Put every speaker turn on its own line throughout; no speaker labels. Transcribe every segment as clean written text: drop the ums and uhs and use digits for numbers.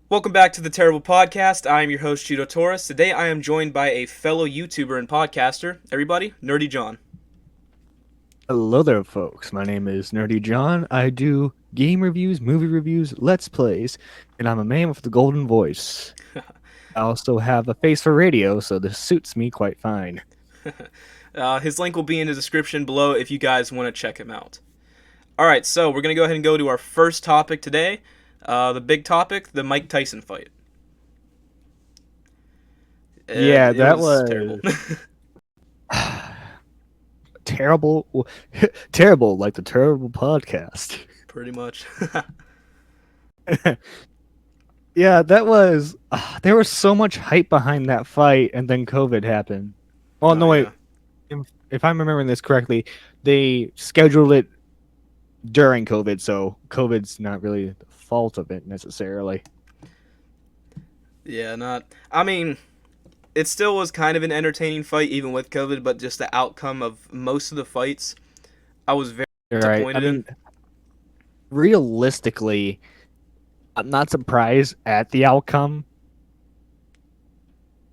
Welcome back to the Terrible Podcast. I am your host, Judo Torres. Today I am joined by a fellow YouTuber and podcaster. Everybody, Nerdy John.
Hello there, folks. My name is Nerdy John. I do game reviews, movie reviews, let's plays, and I'm a man with the golden voice. I also have a face for radio, so this suits me quite fine.
His link will be in the description below if you guys want to check him out. Alright, so we're going to go ahead and go to our first topic today. The big topic, the Mike Tyson fight.
Yeah,
It
that
was
was
terrible.
terrible, terrible, like the terrible podcast.
Pretty much.
Yeah, that was. There was so much hype behind that fight, and then COVID happened. Oh
Oh,
no, wait.
yeah.
If I'm remembering this correctly, they scheduled it during COVID, so COVID's not really the fault of it necessarily.
Yeah, not. I mean, it still was kind of an entertaining fight, even with COVID, but just the outcome of most of the fights, I was very
You're right. I
disappointed in.
mean, realistically, I'm not surprised at the outcome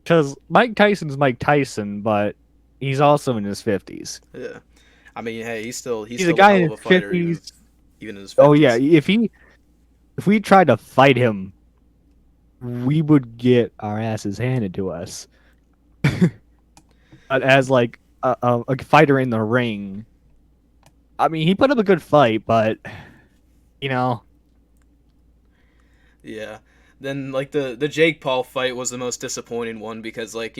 because Mike Tyson's Mike Tyson, but he's also in his 50s.
Yeah. I mean, hey, he's
He's a
still a
guy
hell
in
of a
his
fighter,
50s.
even in his
Oh yeah,
50s.
if we tried to fight him, we would get our asses handed to us. As like a fighter in the ring. I mean, he put up a good fight, but you know,
Yeah. Then like the Jake Paul fight was the most disappointing one because like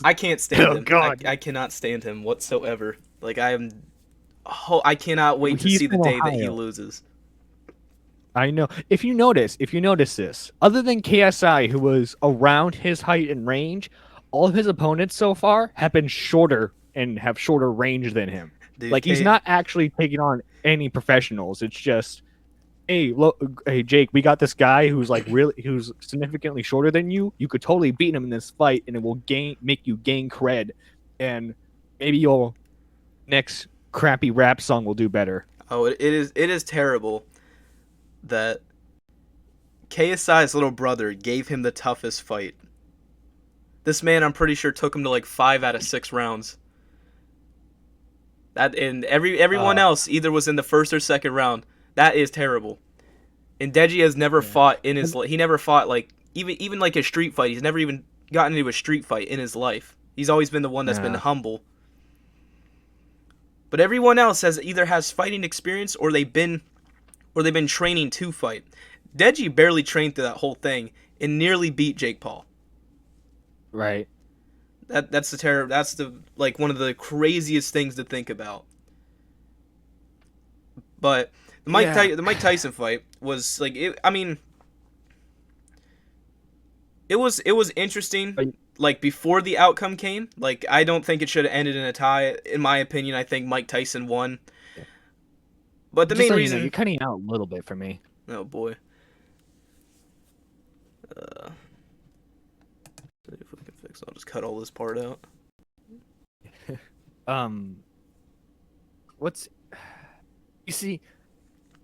I can't stand
oh
him.
god,
I cannot stand him whatsoever. Like I cannot wait to
he's
see the
from
day that he
Ohio.
loses.
I know. If you notice this, other than KSI, who was around his height and range, all of his opponents so far have been shorter and have shorter range than him.
Dude,
Like he's
K
not actually taking on any professionals. It's just, hey Jake, we got this guy who's significantly shorter than you. You could totally beat him in this fight, and it will make you gain cred, and maybe your next crappy rap song will do better.
Oh, it is terrible that KSI's little brother gave him the toughest fight. This man, I'm pretty sure, took him to like 5 out of 6 rounds. That and everyone
Uh,
else either was in the first or second round. That is terrible. And Deji has never
yeah.
fought in his he never fought like even like a street fight. He's never even gotten into a street fight in his life. He's always been the one that's been
Yeah.
humble. But everyone else has fighting experience or they've been training to fight. Deji barely trained through that whole thing and nearly beat Jake Paul.
Right.
That's the terror. That's the like one of the craziest things to think about. But
Yeah.
The Mike Tyson fight was like I mean, it was interesting.
Like,
Like before the outcome came, like I don't think it should have ended in a tie. In my opinion, I think Mike Tyson won. But the
just
main
so you know, you're
reason,
cutting out a little bit for me.
oh boy, uh, if we can fix, I'll just cut all this part out.
Um, what's you see,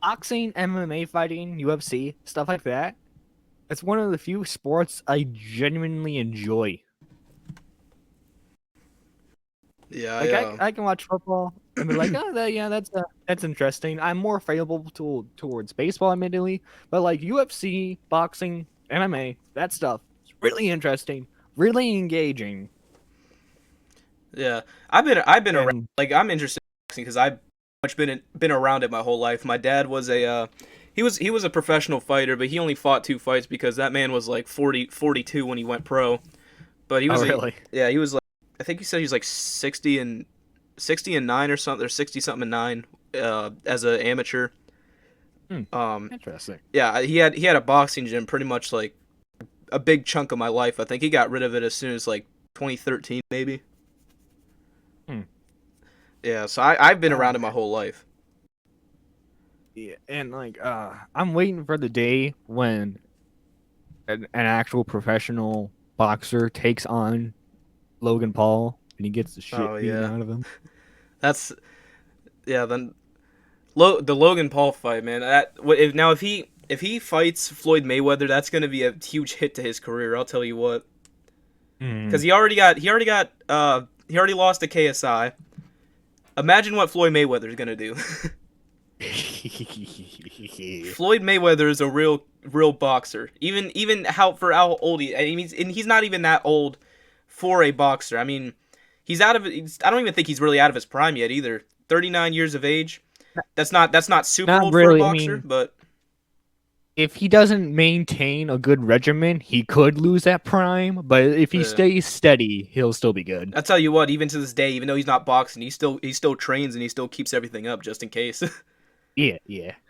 boxing, MMA fighting, UFC, stuff like that. It's one of the few sports I genuinely enjoy.
Yeah,
Like I can watch football and be like, oh, that's interesting. I'm more favorable towards baseball, admittedly, but like UFC, boxing, MMA, that stuff, it's really interesting, really engaging,
yeah. I've been around.
and
Like I'm interested in boxing because I've much been around it my whole life. My dad was he was a professional fighter, but he only fought 2 fights because that man was like 42 when he went pro. But he
oh
was a
really?
yeah, he was like I think he said he was like 60 and 9 or something, or 60 something and 9 as an amateur.
Hmm,
Um
interesting.
yeah, he had a boxing gym pretty much like a big chunk of my life. I think he got rid of it as soon as like 2013 maybe.
Hmm.
Yeah, so I've been
Oh
around it my
man.
whole life.
Yeah, and like I'm waiting for the day when an actual professional boxer takes on Logan Paul and he gets the
Oh
shit beaten
yeah.
out of him.
That's yeah, then the Logan Paul fight, man. If if he fights Floyd Mayweather, that's going to be a huge hit to his career. I'll tell you what, because he already lost to KSI. Imagine what Floyd Mayweather is going to do. Floyd Mayweather is a real boxer. Even how old he, I mean, he's not even that old for a boxer. I mean, I don't even think he's really out of his prime yet either. 39 years of age. That's not super
Not
old
really,
for a
I
boxer,
mean,
but
if he doesn't maintain a good regimen, he could lose that prime. But if he
Yeah.
stays steady, he'll still be good.
I tell you what, even to this day, even though he's not boxing, he still trains and he still keeps everything up just in case.
Yeah.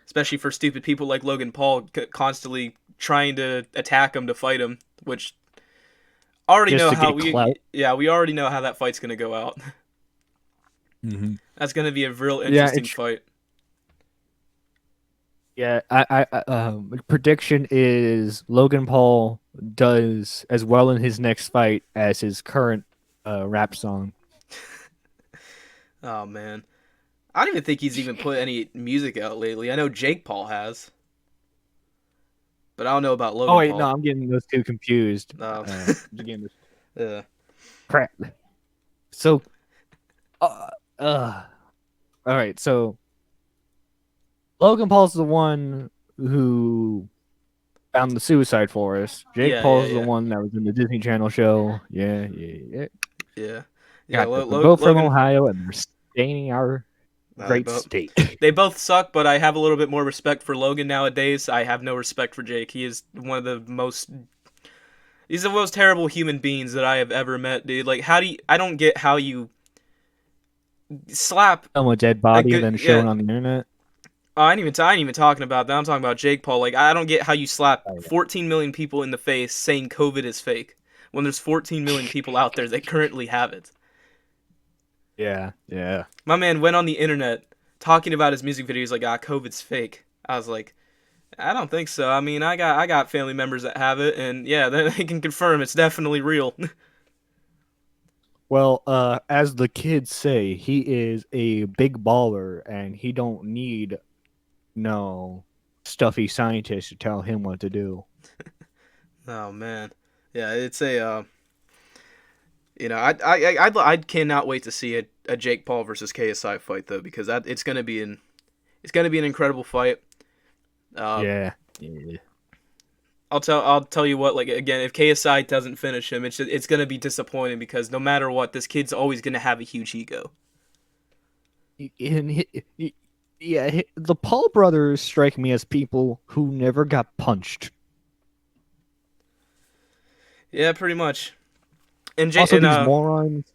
Especially for stupid people like Logan Paul constantly trying to attack him to fight him, which already
Just
know
to
how
get clout.
we already know how that fight's gonna go out.
Mm-hmm.
That's gonna be a real interesting fight.
Yeah, prediction is Logan Paul does as well in his next fight as his current rap song.
Oh man, I don't even think he's even put any music out lately. I know Jake Paul has, but I don't know about Logan
Oh wait,
Paul.
no, I'm getting those two confused.
No. Yeah.
Crap. So, all right. So, Logan Paul's the one who found the Suicide Forest. Jake Paul's the one that was in the Disney Channel show. Yeah.
Yeah.
They're both from Ohio, and they're staining our great
both,
state.
They both suck, but I have a little bit more respect for Logan nowadays. I have no respect for Jake. He is one of the most. He's the most terrible human beings that I have ever met, dude. Like, I don't get how you slap
a dead body and then show it on the internet.
Oh, I ain't even talking about that. I'm talking about Jake Paul. Like, I don't get how you slap 14 million people in the face saying COVID is fake when there's 14 million people out there that currently have it.
Yeah.
My man went on the internet talking about his music videos like, COVID's fake. I was like, I don't think so. I mean, I got family members that have it, and yeah, they can confirm it's definitely real.
Well, as the kids say, he is a big baller, and he don't need no stuffy scientist to tell him what to do.
Oh man, yeah, it's a I cannot wait to see a Jake Paul versus KSI fight though, because it's gonna be an incredible fight.
Yeah.
I'll tell you what, like, again, if KSI doesn't finish him, it's gonna be disappointing because no matter what, this kid's always gonna have a huge ego.
And the Paul brothers strike me as people who never got punched.
Yeah, pretty much. And
also, these morons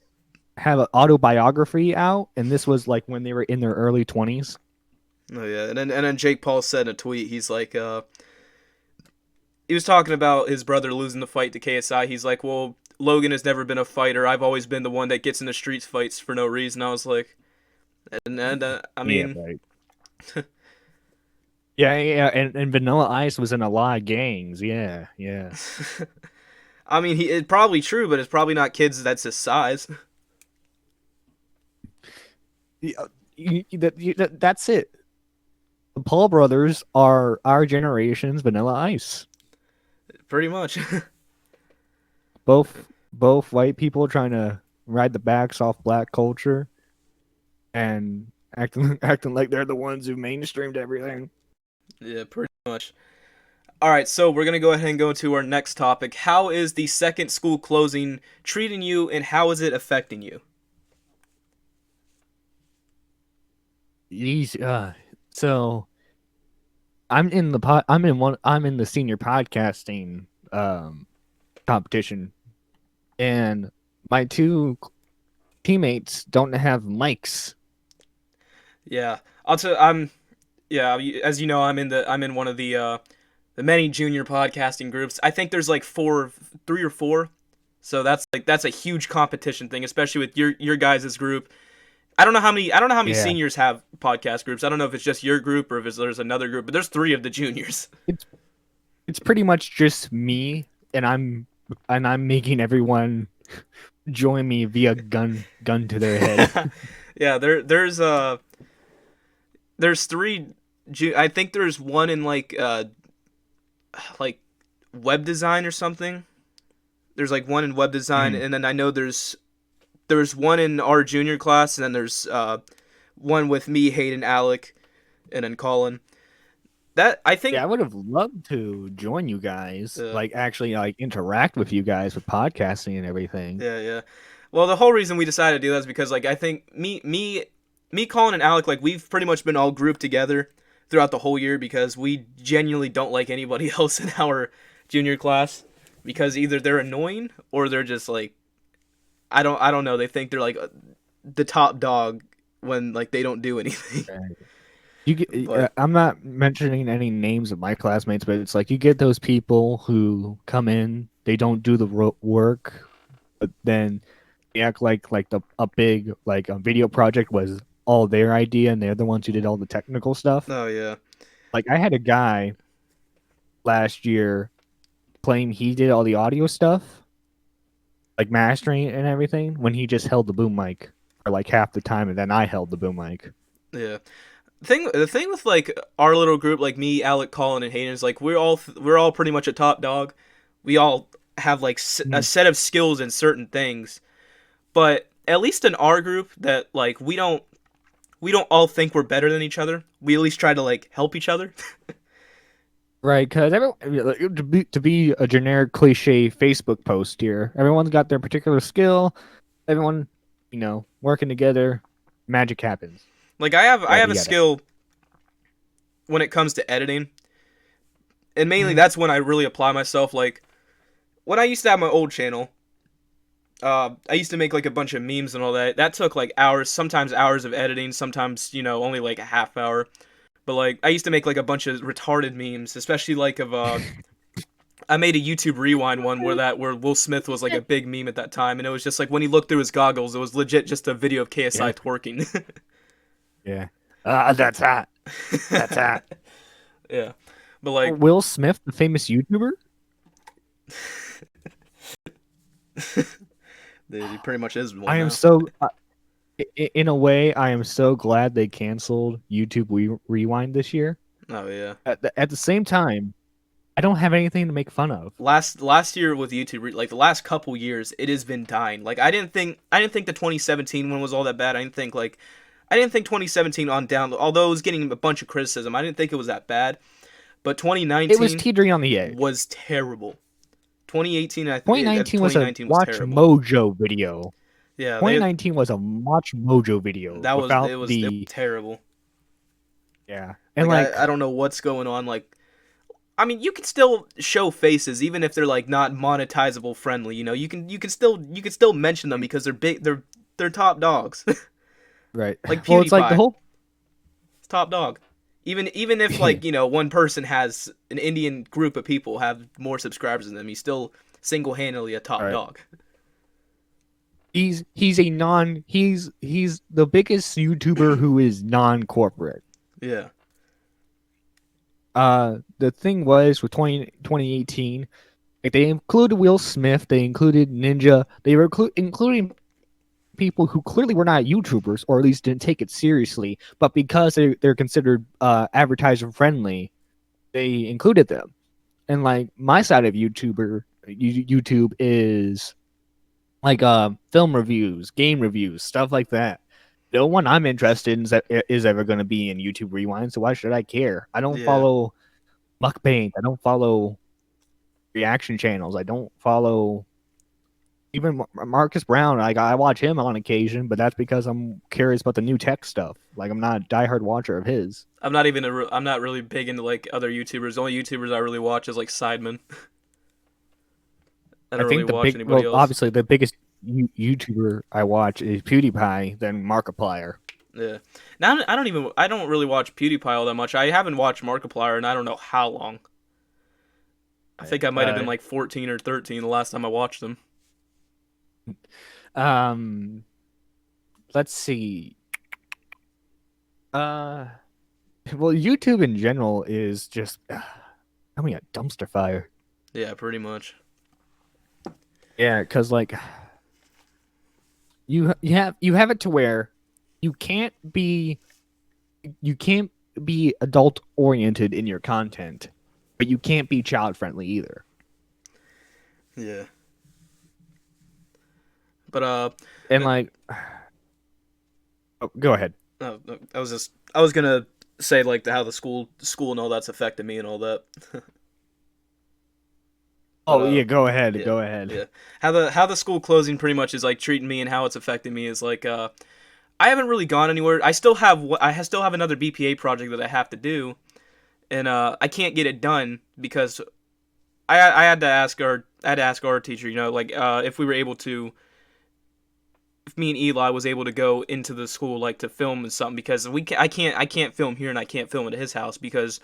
have an autobiography out, and this was like when they were in their early 20s.
Oh yeah, and then Jake Paul said in a tweet, he's like, he was talking about his brother losing the fight to KSI. He's like, well, Logan has never been a fighter. I've always been the one that gets in the streets fights for no reason. I was like, I mean,
yeah, right. yeah, and Vanilla Ice was in a lot of gangs. Yeah.
I mean, it's probably true, but it's probably not kids that's his size.
That's it. The Paul brothers are our generation's Vanilla Ice.
Pretty much.
both white people trying to ride the backs off black culture and acting like they're the ones who mainstreamed everything.
Yeah, pretty much. All right, so we're going to go ahead and go to our next topic. How is the second school closing treating you, and how is it affecting you?
So I'm in the senior podcasting competition, and my two teammates don't have mics.
Yeah, as you know, I'm in one of the many junior podcasting groups. I think there's like 3 or 4. So that's a huge competition thing, especially with your guys' group. I don't know how many seniors have podcast groups. I don't know if it's just your group or if there's another group, but there's 3 of the juniors.
It's pretty much just me, and I'm making everyone join me via gun to their head.
Yeah, there's 3. I think there's one in like like web design or something. There's like one in web design,
Mm.
and then I know there's one in our junior class, and then there's one with me, Hayden, Alec, and then Colin. That I
Yeah,
think.
I would have loved to join you guys,
Uh,
like actually like interact with you guys with podcasting and everything.
yeah, yeah. Well, the whole reason we decided to do that is because like I think me, Colin, and Alec, like we've pretty much been all grouped together throughout the whole year because we genuinely don't like anybody else in our junior class because either they're annoying or they're just like I don't know. They think they're like the top dog when like they don't do anything.
Right. You get,
But
I'm not mentioning any names of my classmates, but it's like you get those people who come in, they don't do the work, but then they act like a big like a video project was all their idea, and they're the ones who did all the technical stuff.
oh yeah,
Like I had a guy last year claim he did all the audio stuff, like mastering and everything, when he just held the boom mic for like half the time, and then I held the boom mic.
yeah. The thing with like our little group, like me, Alec, Colin, and Hayden, is like we're all pretty much a top dog. We all have like a
Mm.
set of skills in certain things, but at least in our group, that like we don't all think we're better than each other. We at least try to like help each other.
Right, because to be a generic cliche Facebook post here, everyone's got their particular skill. Everyone, working together, magic happens.
Like I have
Yada
a
yada.
skill when it comes to editing, and mainly
Mhm.
that's when I really apply myself. Like when I used to have my old channel, I used to make like a bunch of memes and all that. That took like hours, sometimes hours of editing, sometimes only like a half hour. But like I used to make like a bunch of retarded memes, especially like of I made a YouTube Rewind one where Will Smith was like a big meme at that time, and it was just like when he looked through his goggles, it was legit just a video of KSI
Yeah,
twerking.
yeah. That's hot. That's hot.
Yeah, but like
Will Smith, the famous YouTuber.
he pretty much is one
I am
now.
so, in a way, I am so glad they canceled YouTube Rewind this year.
Oh yeah.
At the same time, I don't have anything to make fun of.
Last year with YouTube, like the last couple years, it has been dying. Like I didn't think the 2017 one was all that bad. I didn't think 2017 on down, although it was getting a bunch of criticism. I didn't think it was that bad. But
It was
2019
teetering on the edge.
was terrible. 2018,
2019 was a
2019 was
Watch
terrible.
Mojo video.
Yeah,
2019 was a Watch Mojo video
that was
without
it was terrible.
yeah. And
Like I don't know what's going on. Like I mean, you can still show faces even if they're like not monetizable friendly. You can still mention them because they're big. They're top dogs.
right.
Like
Well, it's like the
PewDiePie,
whole
it's top dog. Even if
yeah.
like one person has an Indian group of people have more subscribers than them, he's still single handedly a top
Right.
dog.
He's the biggest YouTuber who is non-corporate.
Yeah,
The thing was with 2018, like they included Will Smith, they included Ninja, they were including people who clearly were not YouTubers, or at least didn't take it seriously, but because they're considered advertiser friendly, they included them. And like my side of YouTube is like film reviews, game reviews, stuff like that. No one I'm interested in is ever going to be in YouTube Rewind, so why should I care? I don't
yeah.
follow mukbang. I don't follow reaction channels. I don't follow even Marcus Brown. Like I watch him on occasion, but that's because I'm curious about the new tech stuff. Like I'm not a diehard watcher of his.
I'm not really big into like other YouTubers. The only YouTubers I really watch is like Sidemen. I
I
don't really
think
watch anybody else.
obviously the biggest YouTuber I watch is PewDiePie, then Markiplier.
Yeah. Now I don't really watch PewDiePie all that much. I haven't watched Markiplier in I don't know how long. I think I might have been like 14 or 13 the last time I watched them.
Um, let's see. Well, YouTube in general is just I mean a dumpster fire.
Yeah, pretty much.
Yeah, because like you have it to where you can't be adult oriented in your content, but you can't be child friendly either.
Yeah. But
And like, oh, go ahead.
no, I was gonna say like how the school and all that's affected me and all that. But
Oh yeah, go ahead.
yeah,
Go ahead.
yeah. How the school closing pretty much is like treating me and how it's affecting me is like I haven't really gone anywhere. I still have another BPA project that I have to do, and I can't get it done because I had to ask our teacher, like if we were able to, if me and Eli was able to go into the school like to film and something because I can't film here and I can't film at his house because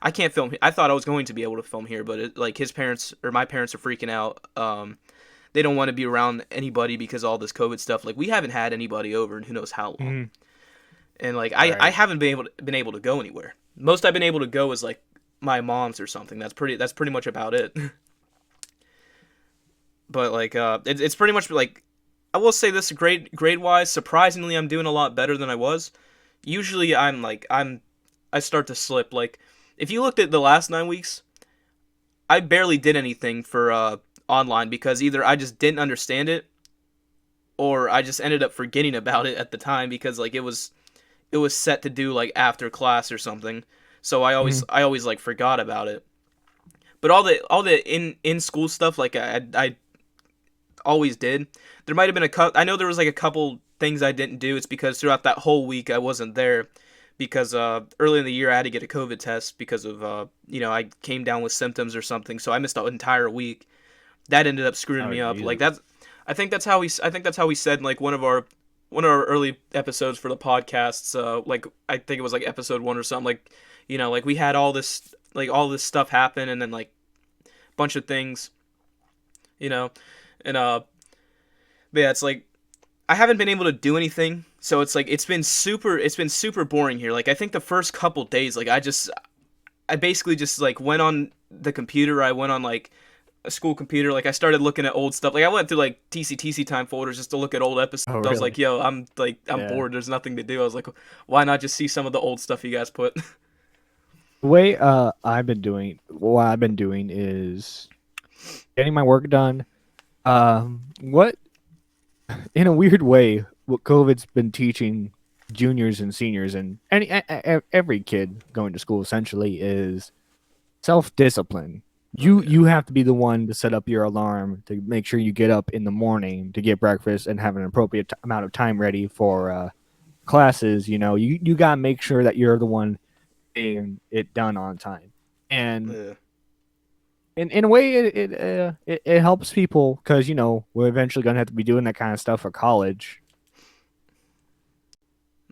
I can't film. I thought I was going to be able to film here, but like his parents or my parents are freaking out. They don't want to be around anybody because of all this COVID stuff. Like we haven't had anybody over in who knows how long,
Mhm.
and like I
Right.
haven't been able to go anywhere. Most I've been able to go is like my mom's or something. That's pretty much about it. But like it's pretty much like I will say this grade wise, surprisingly I'm doing a lot better than I was. Usually I start to slip. Like if you looked at the last 9 weeks, I barely did anything for online because either I just didn't understand it or I just ended up forgetting about it at the time because like it was set to do like after class or something. So I always
Mhm.
I always like forgot about it. But all the in school stuff like I always did. There might have been a I know there was like a couple things I didn't do. It's because throughout that whole week I wasn't there because early in the year I had to get a COVID test because of I came down with symptoms or something, so I missed the entire week. That ended up screwing
Oh
me up. Like
Jesus.
that's I think that's how we said in like one of our early episodes for the podcasts. Like I think it was like episode 1 or something. Like like we had all this stuff happen and then like a bunch of things, you know, and but yeah, it's like I haven't been able to do anything. So it's like it's been super boring here. Like I think the first couple days, like I basically just like went on the computer. I went on like a school computer. Like I started looking at old stuff. Like I went through like TCTC time folders just to look at old episodes.
Oh
I was like,
really?
yo, I'm
Yeah.
bored. There's nothing to do. I was like, why not just see some of the old stuff you guys put?
The way what I've been doing is getting my work done. What in a weird way, what COVID's been teaching juniors and seniors and every kid going to school essentially is self-discipline.
Oh
You have to be the one to set up your alarm to make sure you get up in the morning to get breakfast and have an appropriate amount of time ready for classes. You got to make sure that you're the one getting it done on time. And
yeah.
in a way, it helps people because we're eventually gonna have to be doing that kind of stuff for college.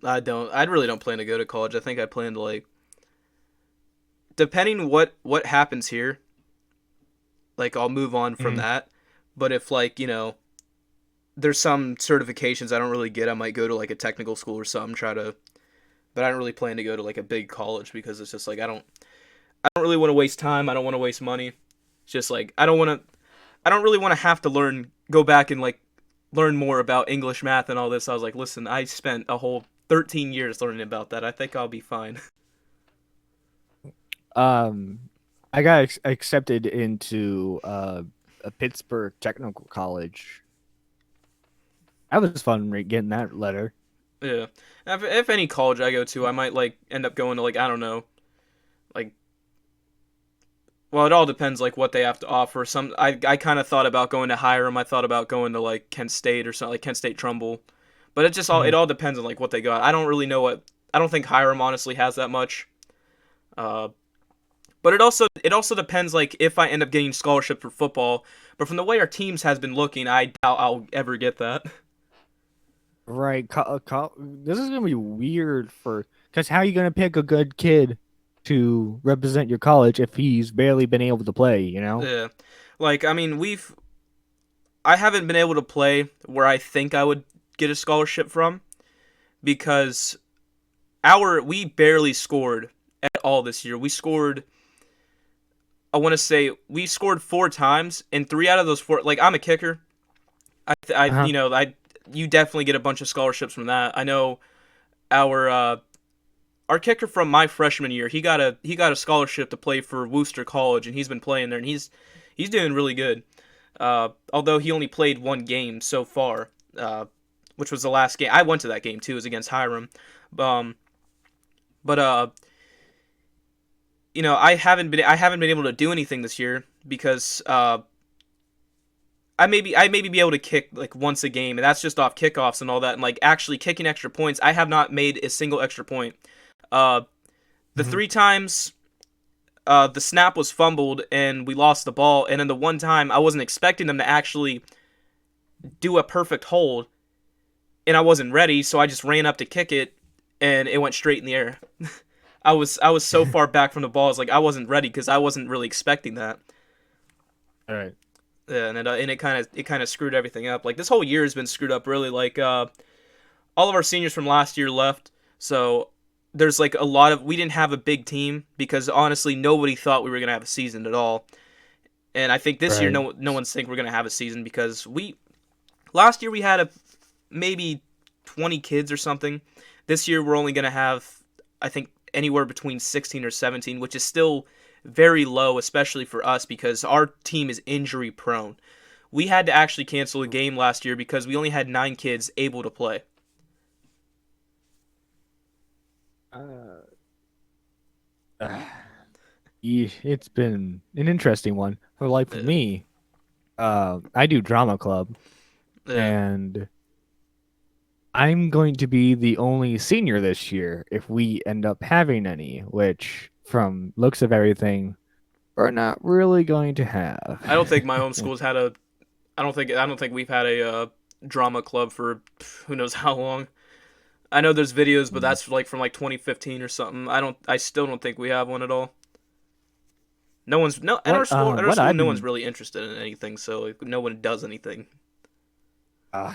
I really don't plan to go to college. I think I plan to like depending what happens here, like I'll move on from
Mhm.
that. But if like, there's some certifications I don't really get, I might go to like a technical school or something, try to but I don't really plan to go to like a big college because it's just like I don't really want to waste time. I don't want to waste money. It's just like I don't really want to have to go back and like learn more about English, math and all this. I was like, listen, I spent a whole 13 years learning about that. I think I'll be fine.
Um, I got accepted into a Pittsburgh Technical College. That was fun getting that letter.
Yeah. If any college I go to, I might like end up going to like I don't know, like well, it all depends like what they have to offer. I kind of thought about going to Hiram. I thought about going to like Kent State or something like Kent State Trumbull. But it
Mhm.
all depends on like what they got. I don't really know I don't think Hiram honestly has that much. Uh but it also depends like if I end up getting scholarship for football. But from the way our teams has been looking, I doubt I'll ever get that.
Right. This is gonna be weird for because how are you gonna pick a good kid to represent your college if he's barely been able to play?
Yeah. Like I mean, I haven't been able to play where I think I would get a scholarship from because we barely scored at all this year. We scored I want to say we scored 4 times and 3 out of those 4 like I'm a kicker.
Uh huh.
I you definitely get a bunch of scholarships from that. I know our our kicker from my freshman year, he got a scholarship to play for Worcester College, and he's been playing there, and he's doing really good. Although he only played one game so far, which was the last game. I went to that game too. It was against Hiram. Um, but I haven't been able to do anything this year because I maybe be able to kick like once a game, and that's just off kickoffs and all that, and like actually kicking extra points. I have not made a single extra point. Uh, the
Mhm.
three times the snap was fumbled and we lost the ball, and then the one time I wasn't expecting them to actually do a perfect hold, and I wasn't ready, so I just ran up to kick it, and it went straight in the air. I was so far back from the ball, it's like I wasn't ready because I wasn't really expecting that.
All right.
Yeah, and it kind of screwed everything up. Like this whole year has been screwed up really. Like all of our seniors from last year left, so there's like a lot of we didn't have a big team because honestly nobody thought we were gonna have a season at all. And I think this year
Right.
no one's think we're gonna have a season because we last year we had a maybe 20 kids or something. This year we're only gonna have I think anywhere between 16 or 17, which is still very low, especially for us because our team is injury prone. We had to actually cancel a game last year because we only had 9 kids able to play.
Uh, it's been an interesting one. For like for
Yeah,
me, I do drama club,
yeah.
and I'm going to be the only senior this year if we end up having any, which from looks of everything, we're not really going to have.
I don't think my home school's had a. I don't think we've had a drama club for who knows how long. I know there's videos, but
Mm.
that's like from like 2015 or something. I still don't think we have one at all. No one's no at our school. At our
What
school,
I've
no one's
been
really interested in anything, so like, no one does anything.
uh,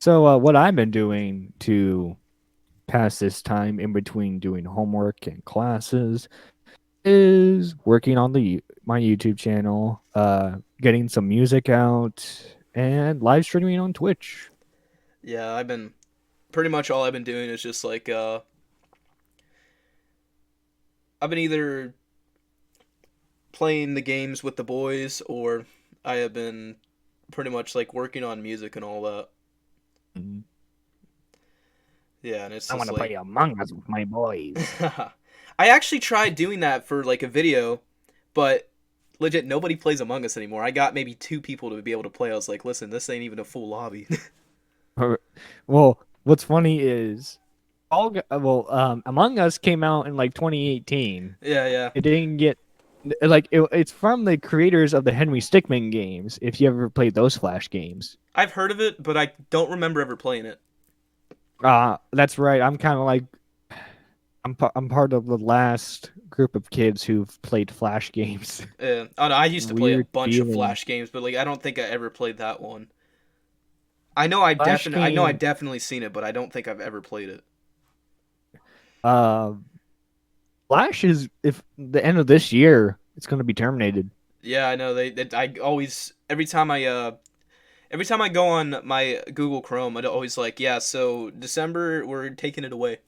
what I've been doing to pass this time in between doing homework and classes is working on my YouTube channel, getting some music out, and live streaming on Twitch.
Yeah, I've been pretty much all I've been doing is just like I've been either playing the games with the boys or I have been pretty much like working on music and all that.
Mhm.
Yeah, and it's
I want
just
to play
like
Among Us with my boys.
I actually tried doing that for like a video, but legit nobody plays Among Us anymore. I got maybe 2 people to be able to play. I was like, listen, this ain't even a full lobby.
Well, what's funny is Among Us came out in like 2018.
Yeah, yeah.
It didn't get it's from the creators of the Henry Stickmin games. If you ever played those Flash games,
I've heard of it, but I don't remember ever playing it.
that's right. I'm kind of like I'm part of the last group of kids who've played Flash games.
Oh no, I used to play a
Weird
bunch of
feeling.
Flash games, but like I don't think I ever played that one.
Flash
I know I
game.
definitely seen it, but I don't think I've ever played it.
Uh, Flash is if the end of this year, it's going to be terminated.
Yeah, I know I always every time I go on my Google Chrome, I'd always like, yeah, so December we're taking it away.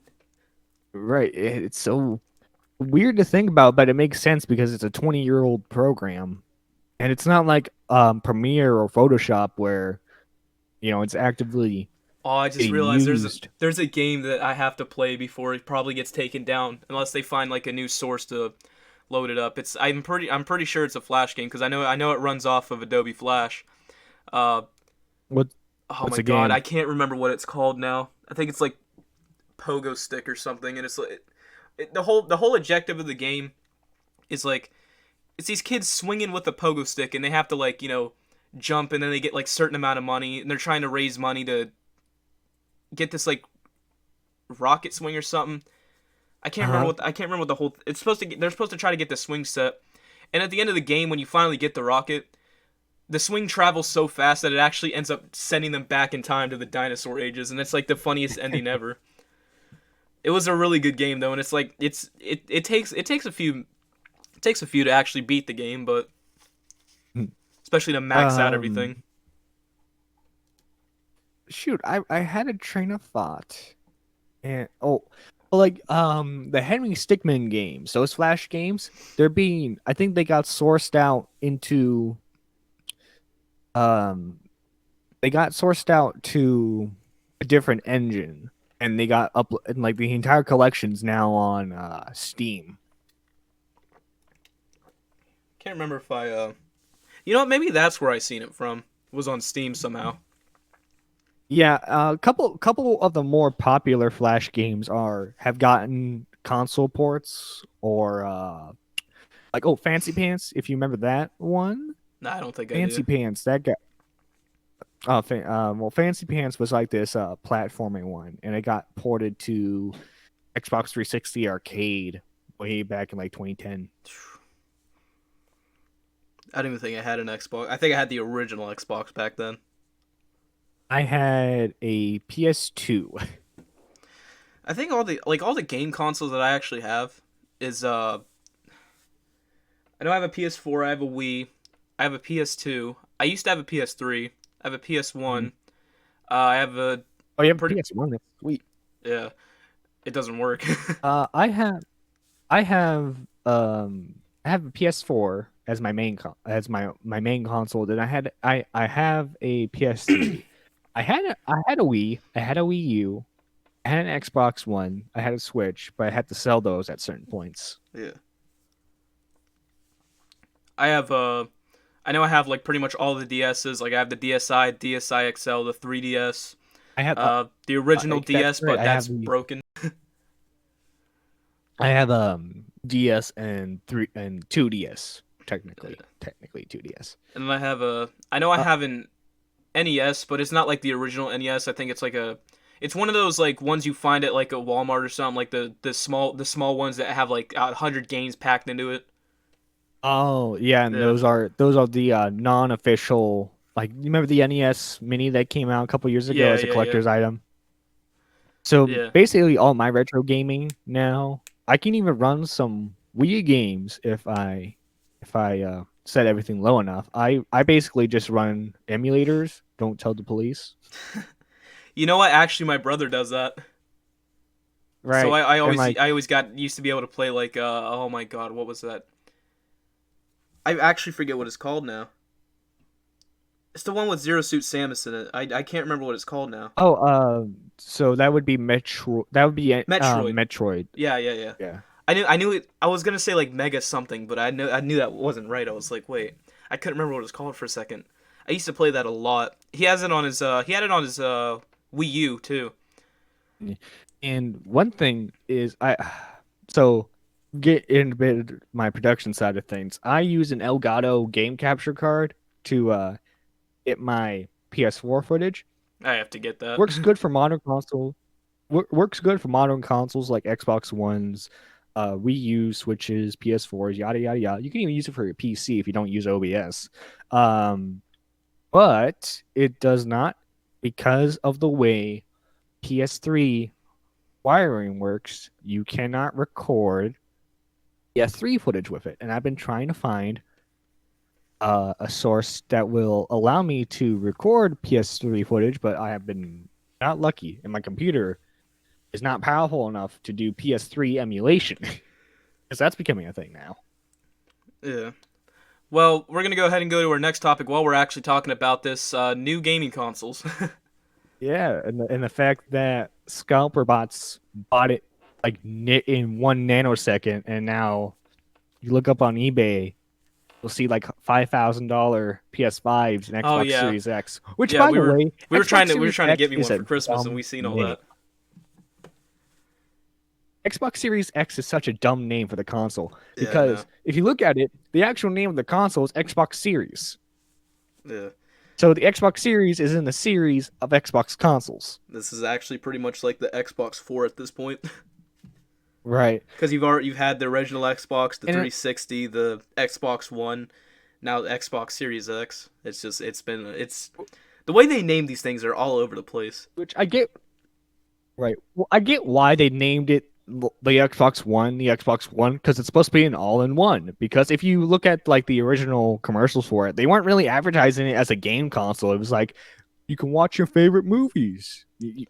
Right. It's so weird to think about, but it makes sense because it's a 20-year-old program. And it's not like Premiere or Photoshop where, it's actively
Oh, I just
getting
realized
used.
there's a game that I have to play before it probably gets taken down, unless they find like a new source to load it up. I'm pretty sure it's a Flash game because I know it runs off of Adobe Flash. Uh,
What
oh
what's
my
the
god, I
game?
can't remember what it's called now. I think it's like Pogo Stick or something, and it's like the whole objective of the game is like it's these kids swinging with a pogo stick, and they have to like jump, and then they get like certain amount of money, and they're trying to raise money to get this like rocket swing or something.
Uh-huh.
I can't remember what the whole. It's supposed to. They're supposed to try to get the swing set, and at the end of the game, when you finally get the rocket, the swing travels so fast that it actually ends up sending them back in time to the dinosaur ages, and it's like the funniest ending ever. It was a really good game though, and it's like it takes a few to actually beat the game, but especially to max out everything.
Um Shoot, I had a train of thought. And Like the Henry Stickmin games, those Flash games, I think they got sourced out into um they got sourced out to a different engine, and they got up, and like the entire collection's now on Steam.
Can't remember if you know what? Maybe that's where I seen it from. It was on Steam somehow.
Yeah, a couple of the more popular Flash games have gotten console ports, or like, oh, Fancy Pants, if you remember that one.
Nah, I don't think I
Fancy
do.
Pants, that got well, Fancy Pants was like this platforming one, and it got ported to Xbox 360 Arcade way back in like 2010.
I don't even think I had an Xbox. I think I had the original Xbox back then.
I had a PS2.
I think all the game consoles that I actually have is I know I have a PS4, I have a Wii, I have a PS2. I used to have a PS3. I have a PS1. I have a
Oh, you have a
pretty
PS1? That's sweet.
yeah. It doesn't work.
I have I have I have a PS4 as my my main console. Then I have a PS3. I had a Wii. I had a Wii U. I had an Xbox One. I had a Switch, but I had to sell those at certain points.
Yeah. I have I know I have like pretty much all the DSs. Like I have the DSi, DSi XL, the 3DS,
I have
the original DS,
right.
but that's broken.
I have DS and 2DS, technically 2DS.
And then I know I have an NES, but it's not like the original NES. I think it's like it's one of those like ones you find at like a Walmart or something, like the small ones that have like 100 games packed into it.
Oh yeah, and
Yeah,
those are the non-official. Like, you remember the NES Mini that came out a couple years ago
yeah,
as a
yeah, yeah,
collector's item? So
yeah.
basically, all my retro gaming now, I can even run some Wii games if I set everything low enough. I basically just run emulators. Don't tell the police.
You know what? Actually, my brother does that. So
Right.
I
And
always
like,
I always got used to be able to play like oh my god, what was that? I actually forget what it's called now. It's the one with Zero Suit Samus in it. I can't remember what it's called now.
oh, so that would be Metro. That would be
Metroid.
Metroid.
Yeah, yeah, yeah.
Yeah.
I knew it. I was gonna say like Mega something, but I knew that wasn't right. I was like, wait, I couldn't remember what it was called for a second. I used to play that a lot. He had it on his Wii U too.
And one thing is, so get into my production side of things. I use an Elgato game capture card to get my PS4 footage.
I have to get that.
Works good for modern console. Works good for modern consoles like Xbox Ones, Wii U, Switches, PS4s, yada yada yada. You can even use it for your PC if you don't use OBS. Um, but it does not, because of the way PS3 wiring works. You cannot record PS3 footage with it, and I've been trying to find a source that will allow me to record PS3 footage, but I have been not lucky, and my computer is not powerful enough to do PS3 emulation, because that's becoming a thing now.
Yeah. Well, we're gonna go ahead and go to our next topic while we're actually talking about this new gaming consoles.
Yeah, and the fact that scalper bots bought it like in 1 nanosecond, and now you look up on eBay, you'll see like $5,000 PS5s and
Oh
Xbox
yeah,
Series X. Which,
yeah.
by
We
the
were
way,
we were trying
Xbox
to we were
Series
trying to
X
get me
is
one
a
for Christmas, and
dumb
we seen all
name.
that.
Xbox Series X is such a dumb name for the console,
Yeah, I know.
because if you look at it, the actual name of the console is Xbox Series.
Yeah.
So the Xbox Series is in the series of Xbox consoles.
This is actually pretty much like the Xbox 4 at this point,
Right.
because you've had the original Xbox, the
And
360, the Xbox One, now the Xbox Series X. It's the way they name these things are all over the place.
which I get. Right. Well, I get why they named it the Xbox One, because it's supposed to be an all-in-one. Because if you look at like the original commercials for it, they weren't really advertising it as a game console. It was like, you can watch your favorite movies.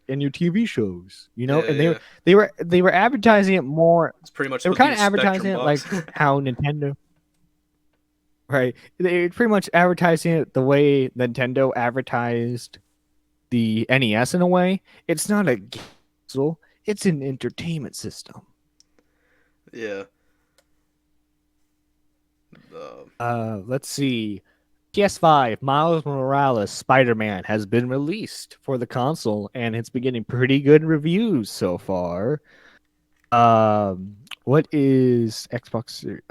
and your TV shows,
Yeah,
and
yeah.
they were advertising it more.
It's pretty much
They were
supposed to be
kind
a
of advertising
Spectrum
it like
box.
how Nintendo, right? They were pretty much advertising it the way Nintendo advertised the NES in a way. It's not a console; it's an entertainment system.
Yeah. Uh,
Let's see. PS5 Miles Morales Spider-Man has been released for the console, and it's been getting pretty good reviews so far. What is Xbox Series?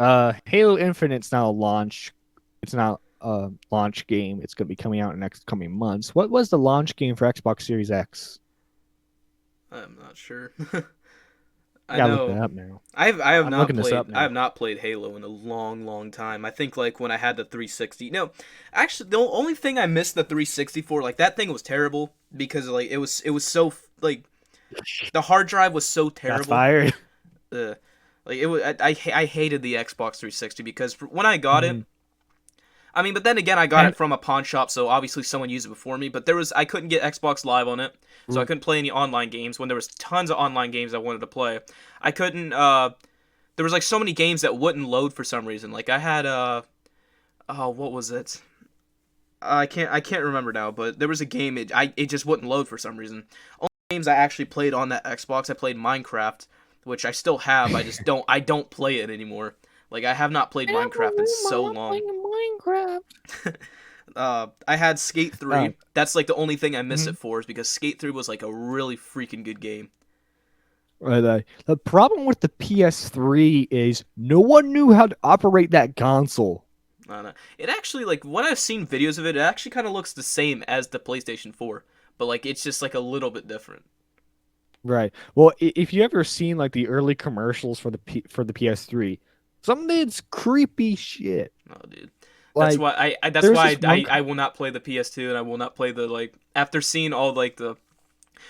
Halo Infinite's now a launch. It's now a launch game. It's going to be coming out in the next coming months. What was the launch game for Xbox Series X?
I'm not sure.
I
I
gotta look that
know.
up now.
I have
I'm
not
looking this up
played I
now.
have not played Halo in a long, long time. I think like when I had the 360. No, actually the only thing I missed the 360 for, like that thing was terrible because like it was so like the hard drive was so
Shots
terrible.
fired.
Uh, like it was I hated the Xbox 360 because when I got it,
Mhm.
I mean, but then again, I got it
And
from a pawn shop, so obviously someone used it before me. But I couldn't get Xbox Live on it, so I couldn't play any online games. When there was tons of online games I wanted to play, I couldn't. There was like so many games that wouldn't load for some reason. Like I had oh, what was it? I can't remember now. But there was a game it just wouldn't load for some reason. Only games I actually played on that Xbox, I played Minecraft, which I still have. I don't play it anymore. Like I have not played
I'm
Minecraft in so
not
long.
playing Minecraft.
I had Skate
Uh,
3. That's like the only thing I miss
mhm.
it for is because Skate 3 was like a really freaking good game.
The problem with the PS3 is no one knew how to operate that console.
I don't know. It actually like when I've seen videos of it, it actually kind of looks the same as the PlayStation 4, but like it's just like a little bit different.
Right. Well, if you ever seen like the early commercials for for the PS3, some of it's creepy shit.
Oh, dude. That's
Like
why that's
there's
why
this one.
I will not play the PS2 and I will not play the like after seeing all like the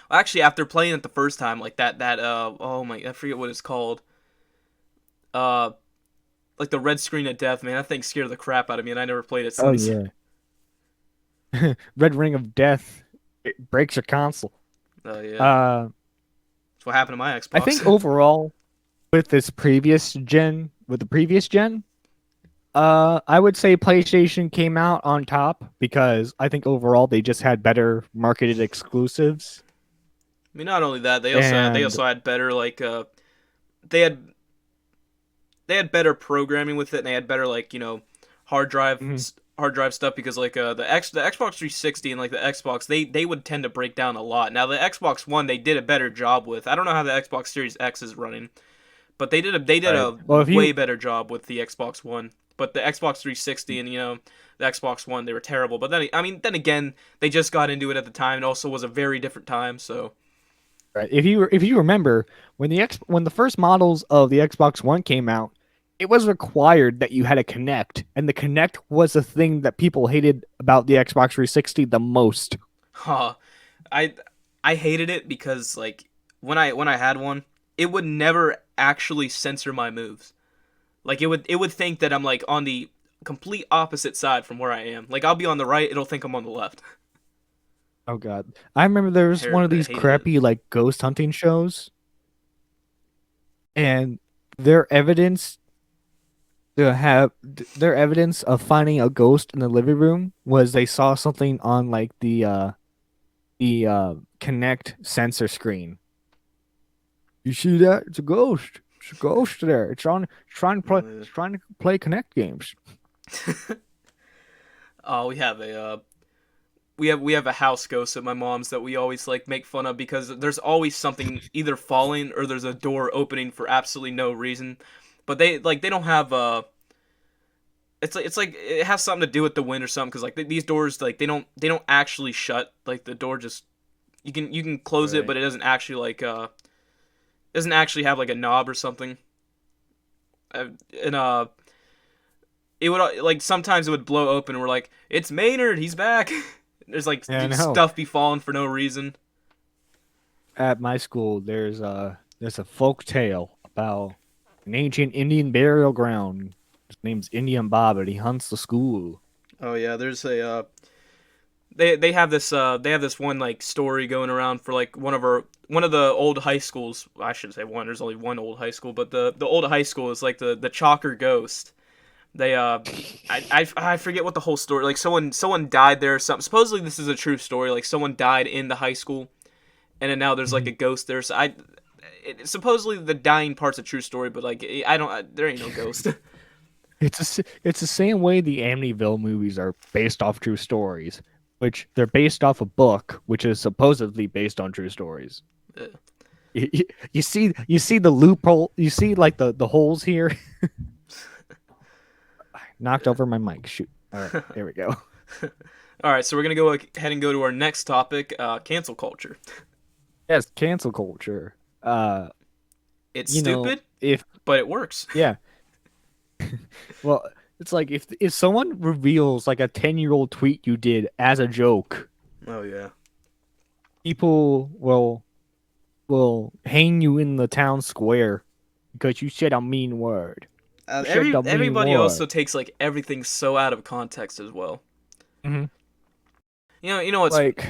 well, actually after playing it the first time like that oh my I forget what it's called. Uh like the red screen of death, man. That thing scared the crap out of me and I never played it
Oh
since.
yeah, Red Ring of Death. It breaks your console.
Oh yeah.
Uh,
That's what happened to my
I think
Xbox.
overall with the previous gen, I would say PlayStation came out on top because I think overall they just had better marketed exclusives.
I mean, not only that, they
And
also had better like they had they had better programming with it, and they had better like hard drive
mhm,
hard drive stuff because like the Xbox 360 and like the Xbox they would tend to break down a lot. Now the Xbox One they did a better job with. I don't know how the Xbox Series X is running, but they did
right.
a
Well, if
way
you
better job with the Xbox One. But the Xbox 360 and the Xbox One they were terrible. But then I mean then again they just got into it at the time. It also was a very different time. So
right, if you remember when the first models of the Xbox One came out, it was required that you had a Connect, and the Connect was the thing that people hated about the Xbox 360 the most.
huh, I I hated it because like when I had one, it would never actually censor my moves. Like it would think that I'm like on the complete opposite side from where I am. Like I'll be on the right, it'll think I'm on the left.
Oh god. I remember there was one of
I
these
hated it.
crappy like ghost hunting shows, and their evidence their evidence of finding a ghost in the living room was they saw something on like the Connect sensor screen. You see that? It's a ghost. It's a ghost there.
Uh,
It's trying to play Connect games.
oh, we have a house ghost at my mom's that we always like make fun of because there's always something either falling or there's a door opening for absolutely no reason. But they don't have it's like it has something to do with the wind or something because like these doors like they don't actually shut. Like the door just you can close it,
Right.
but it doesn't actually have like a knob or something. And it would like sometimes it would blow open and we're like, it's Maynard, he's back. There's like
Yeah, I know.
stuff be falling for no reason.
At my school, there's a folk tale about an ancient Indian burial ground. His name's Indian Bob, and he hunts the school.
Oh yeah, there's a they have this one like story going around for like one of the old high schools. I shouldn't say one. There's only one old high school, but the old high school is like the Chalker Ghost. They I forget what the whole story, like someone died there or something. Supposedly this is a true story. Like someone died in the high school, and then now there's like a ghost there. So supposedly the dying part's a true story, but like I don't there ain't no ghost.
It's the same way the Amityville movies are based off true stories, which they're based off a book, which is supposedly based on true stories.
Yeah.
You see the loophole. You see like the holes here. Knocked over my mic. Shoot. All right, there we go.
All right, so we're gonna go ahead and go to our next topic, cancel culture.
Yes, cancel culture.
It's
You know,
stupid,
if
but it works.
yeah, well, it's like if someone reveals like a 10-year-old tweet you did as a joke,
Oh yeah.
people will hang you in the town square because you said a mean word. You said a mean
Everybody
word.
also takes like everything so out of context as well.
hmm
You know what's
Like,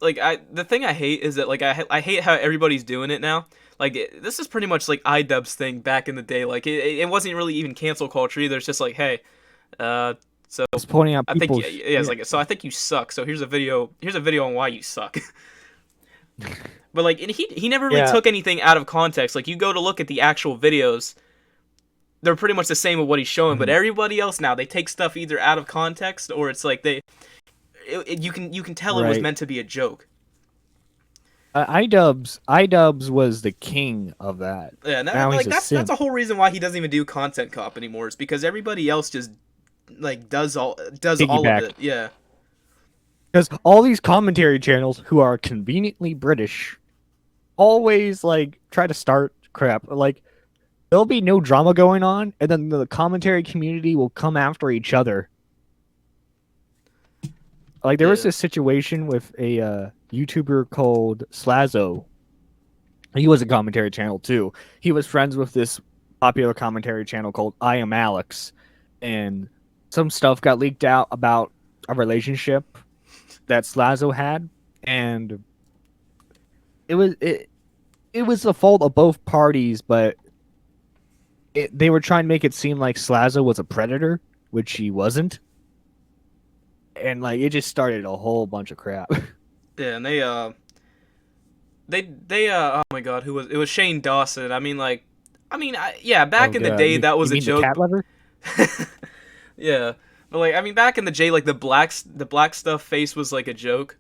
like the thing I hate is that like I hate how everybody's doing it now. Like this is pretty much like iDubbbz thing back in the day. Like it wasn't really even cancel culture either. It's just like, hey, so
it's pointing out
I think
people's
yeah, it's like so I think you suck. So here's a video. Here's a video on why you suck. But like and he never really
yeah.
took anything out of context. Like you go to look at the actual videos, they're pretty much the same with what he's showing. But
Mhm.
everybody else now they take stuff either out of context or it's like you can tell it was
Right.
meant to be a joke.
iDubbbz was the king of that.
Yeah, and
Now he's
like
a
that's
simp.
a whole reason why he doesn't even do content cop anymore. Is because everybody else just like does all of
Piggyback.
it. Yeah,
Because all these commentary channels who are conveniently British always like try to start crap. Like there'll be no drama going on, and then the commentary community will come after each other. Like there was
yeah.
this situation with a YouTuber called Slazo. He was a commentary channel too. He was friends with this popular commentary channel called I Am Alex, and some stuff got leaked out about a relationship that Slazo had, and it was it was the fault of both parties, but they were trying to make it seem like Slazo was a predator, which he wasn't, and like it just started a whole bunch of crap.
Yeah, and they oh my god, who was it? Was Shane Dawson. Yeah, back
Oh
in the
god,
day that
you
was a
mean the
joke.
cat lover?
Yeah, but like back in the day, like the black stuff face was like a joke,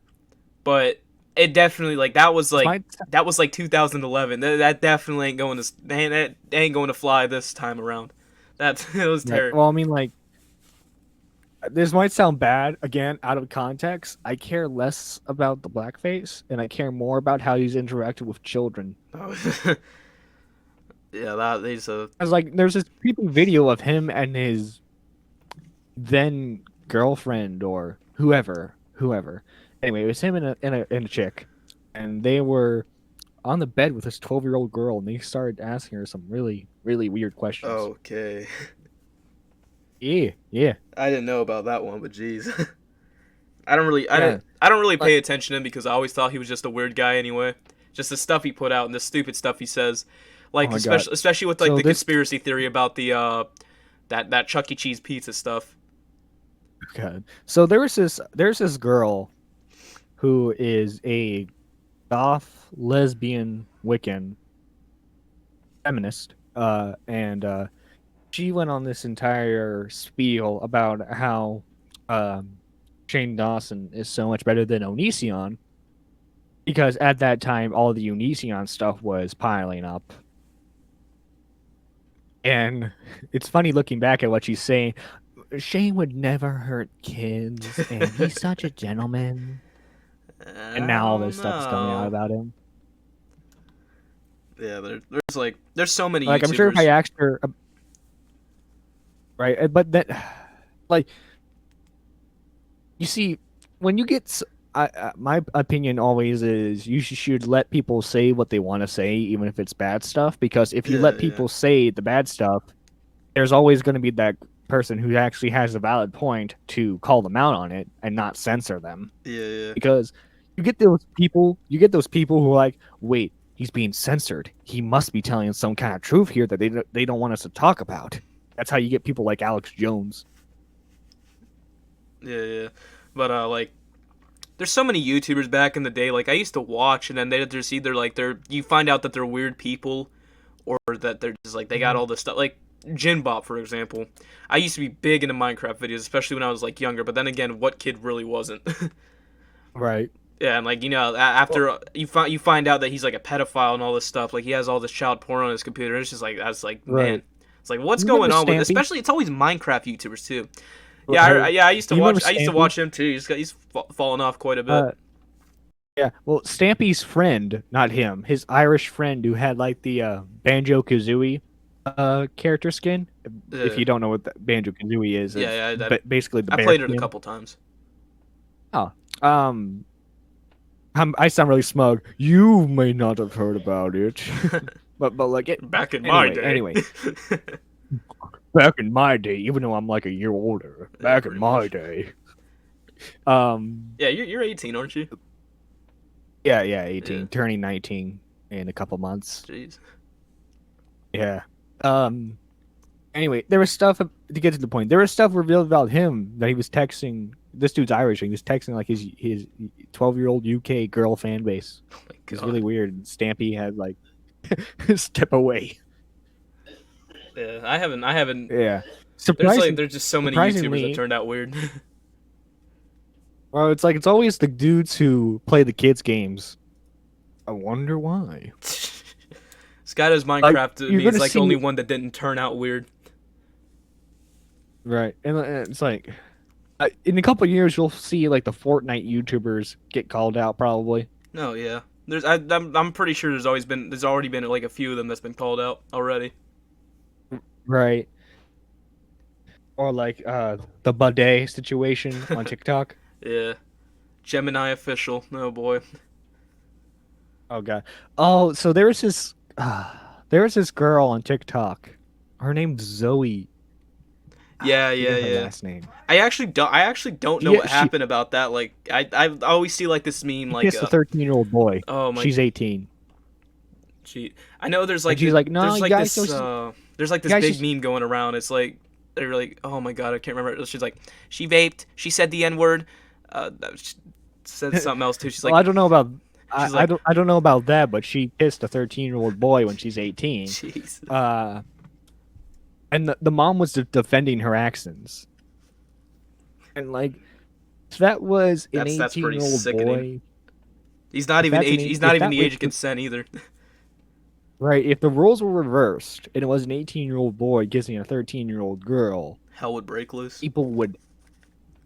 but it definitely like
Might
that was like 2011. That definitely ain't going to that ain't going to fly this time around. That it was
Right.
terrible.
Well, I mean, like, this might sound bad, again, out of context. I care less about the blackface, and I care more about how he's interacted with children.
Yeah, that he's a
Cause like, there's this creepy video of him and his then girlfriend or whoever. Anyway, it was him and a chick, and they were on the bed with this 12-year-old girl, and they started asking her some really weird questions.
okay.
Yeah.
I didn't know about that one, but jeez.
Yeah.
I don't really pay attention to him because I always thought he was just a weird guy anyway. Just the stuff he put out and the stupid stuff he says. Like
Oh my God.
especially with like
So
the
this
conspiracy theory about the that Chuck E. Cheese pizza stuff.
God. So there's this girl who is a goth lesbian Wiccan feminist, and she went on this entire spiel about how Shane Dawson is so much better than Onision because at that time all the Onision stuff was piling up. And it's funny looking back at what she's saying. Shane would never hurt kids, and he's such a gentleman. And now all this stuff is coming out about him.
Yeah, there's so many
Like,
YouTubers.
I'm sure if I asked her, right? But that, like, you see, when you get, my opinion always is you should let people say what they want to say, even if it's bad stuff. Because if you let
Yeah.
people say the bad stuff, there's always going to be that person who actually has a valid point to call them out on it and not censor them.
Yeah.
Because you get those people who are like, wait, he's being censored. He must be telling some kind of truth here that they don't want us to talk about. That's how you get people like Alex Jones.
Yeah. But like, there's so many YouTubers back in the day. Like I used to watch, and then they're just either like you find out that they're weird people, or that they're just like they got all this stuff. Like Jinbot, for example. I used to be big into Minecraft videos, especially when I was like younger. But then again, what kid really wasn't?
Right.
Yeah, and like after you find out that he's like a pedophile and all this stuff, like he has all this child porn on his computer. It's just like that's like man,
Right.
it's like what's
You
going
remember
on with
Stampy?
especially it's always Minecraft YouTubers too. Yeah,
Right.
I used to
You
watch
remember
I used to
Stampy?
watch him too. He's fallen off quite a bit.
Yeah, well, Stampy's friend, not him, his Irish friend who had like the Banjo Kazooie character skin. If you don't know what Banjo Kazooie is, it's basically the
I
bear
played it
skin.
a couple times.
I sound really smug. You may not have heard about it, but like it
Back in my day.
Anyway, back in my day, even though I'm like a year older, back in
pretty
my
much.
day.
Yeah, you're 18, aren't you?
Yeah, 18,
Yeah.
turning 19 in a couple months.
Jeez.
Yeah. Anyway, there was stuff to get to the point. There was stuff revealed about him that he was texting. This dude's Irish. And he was texting like his 12-year-old UK girl fan base.
Oh my
It's
god.
really weird. And Stampy had like step away.
Yeah, I haven't.
Yeah.
There's just so many YouTubers
surprisingly-
that turned out weird.
Well, it's always the dudes who play the kids games. I wonder why.
Skydo's Minecraft to
you're
me is
gonna
like the only
see-
one that didn't turn out weird.
Right, and it's like in a couple years you'll see like the Fortnite YouTubers get called out probably.
No, yeah. I'm pretty sure there's already been like a few of them that's been called out already.
Right. Or like the bidet situation on TikTok.
Yeah. Gemini official. Oh boy.
Oh god. Oh, so there was this girl on TikTok. Her name's Zoe.
Yeah,
I forget her
yeah.
last name.
I actually don't know
Yeah,
what happened about that. Like I always see like this meme like
It's a 13-year-old boy.
oh my
She's 18.
gee. I know there's like
she's like, "No,
there's
you
like
guys
this
don't-
there's like this
guys
big
just-"
meme going around. It's like they're like, oh my god, I can't remember. She's like, she vaped, she said the N-word, she said something else too. She's like,
Well, I don't know about
she's
I don't know about that, but she kissed a 13-year-old boy when she's 18.
jeez.
And the mom was defending her accents. And like if that was an
That's pretty
18-year-old
sickening.
boy,
He's not even
that's an
age.
eight-
He's not
if
even
that
the
was
age of
the-
consent either.
right? If the roles were reversed and it was an 18-year-old boy kissing a 13-year-old girl,
Hell would break loose.
people would,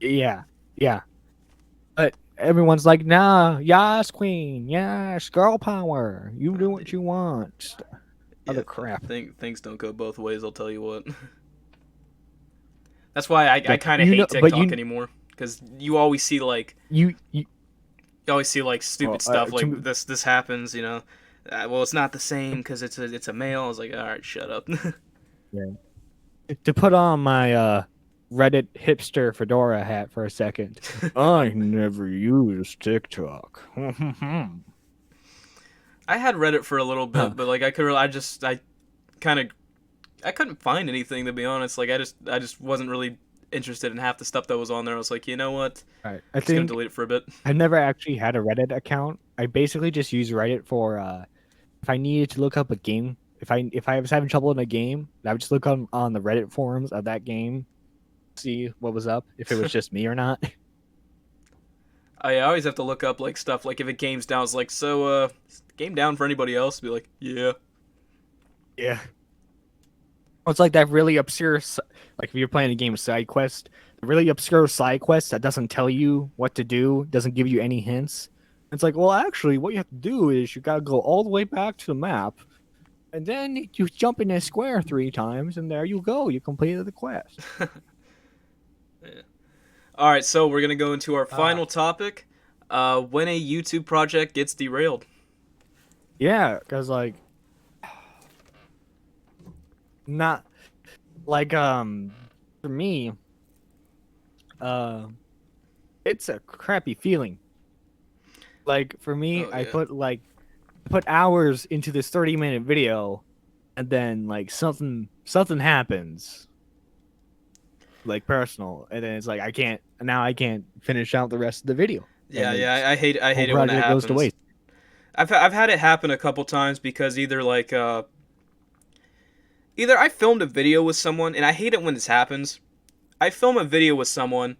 yeah. But everyone's like, nah, yes, queen, yes, girl power. You do what you want. Other crap.
Things don't go both ways. I'll tell you what. That's why I kind of
You
hate
know- but
TikTok
you-
anymore, because you always see like
You
stupid
Well,
stuff
to
like
me-
this happens. You know, well it's not the same because it's a male. I was like, all right, shut up.
to put on my Reddit hipster fedora hat for a second. I never used TikTok.
I had Reddit for a little bit,
Huh.
but like I couldn't find anything, to be honest. Like I just wasn't really interested in half the stuff that was on there. I was like, you know what?
Right.
I'm just gonna delete it for a bit.
I never actually had a Reddit account. I basically just use Reddit for if I needed to look up a game. If I was having trouble in a game, I would just look on the Reddit forums of that game, see what was up, if it was just me or not.
I always have to look up like stuff like if a game's down. It's like, so is the game down for anybody else? Be like, yeah.
Yeah. It's like that really obscure, like if you're playing a game of side quest, the really obscure side quest that doesn't tell you what to do, doesn't give you any hints. It's like, well, actually, what you have to do is you gotta go all the way back to the map, and then you jump in a square 3 times, and there you go, you completed the quest.
All right, so we're gonna go into our final topic. When a YouTube project gets derailed.
Yeah, because like, not like For me, uh, it's a crappy feeling. Like for me,
Oh
I
yeah.
put hours into this 30-minute video, and then like something happens, like personal, and then it's like I can't finish out the rest of the video,
Yeah,
and
yeah.
it's
I
whole
hate it when that
project goes to
happens.
waste.
I've had it happen a couple times because either I filmed a video with someone, and I hate it when this happens. I film a video with someone,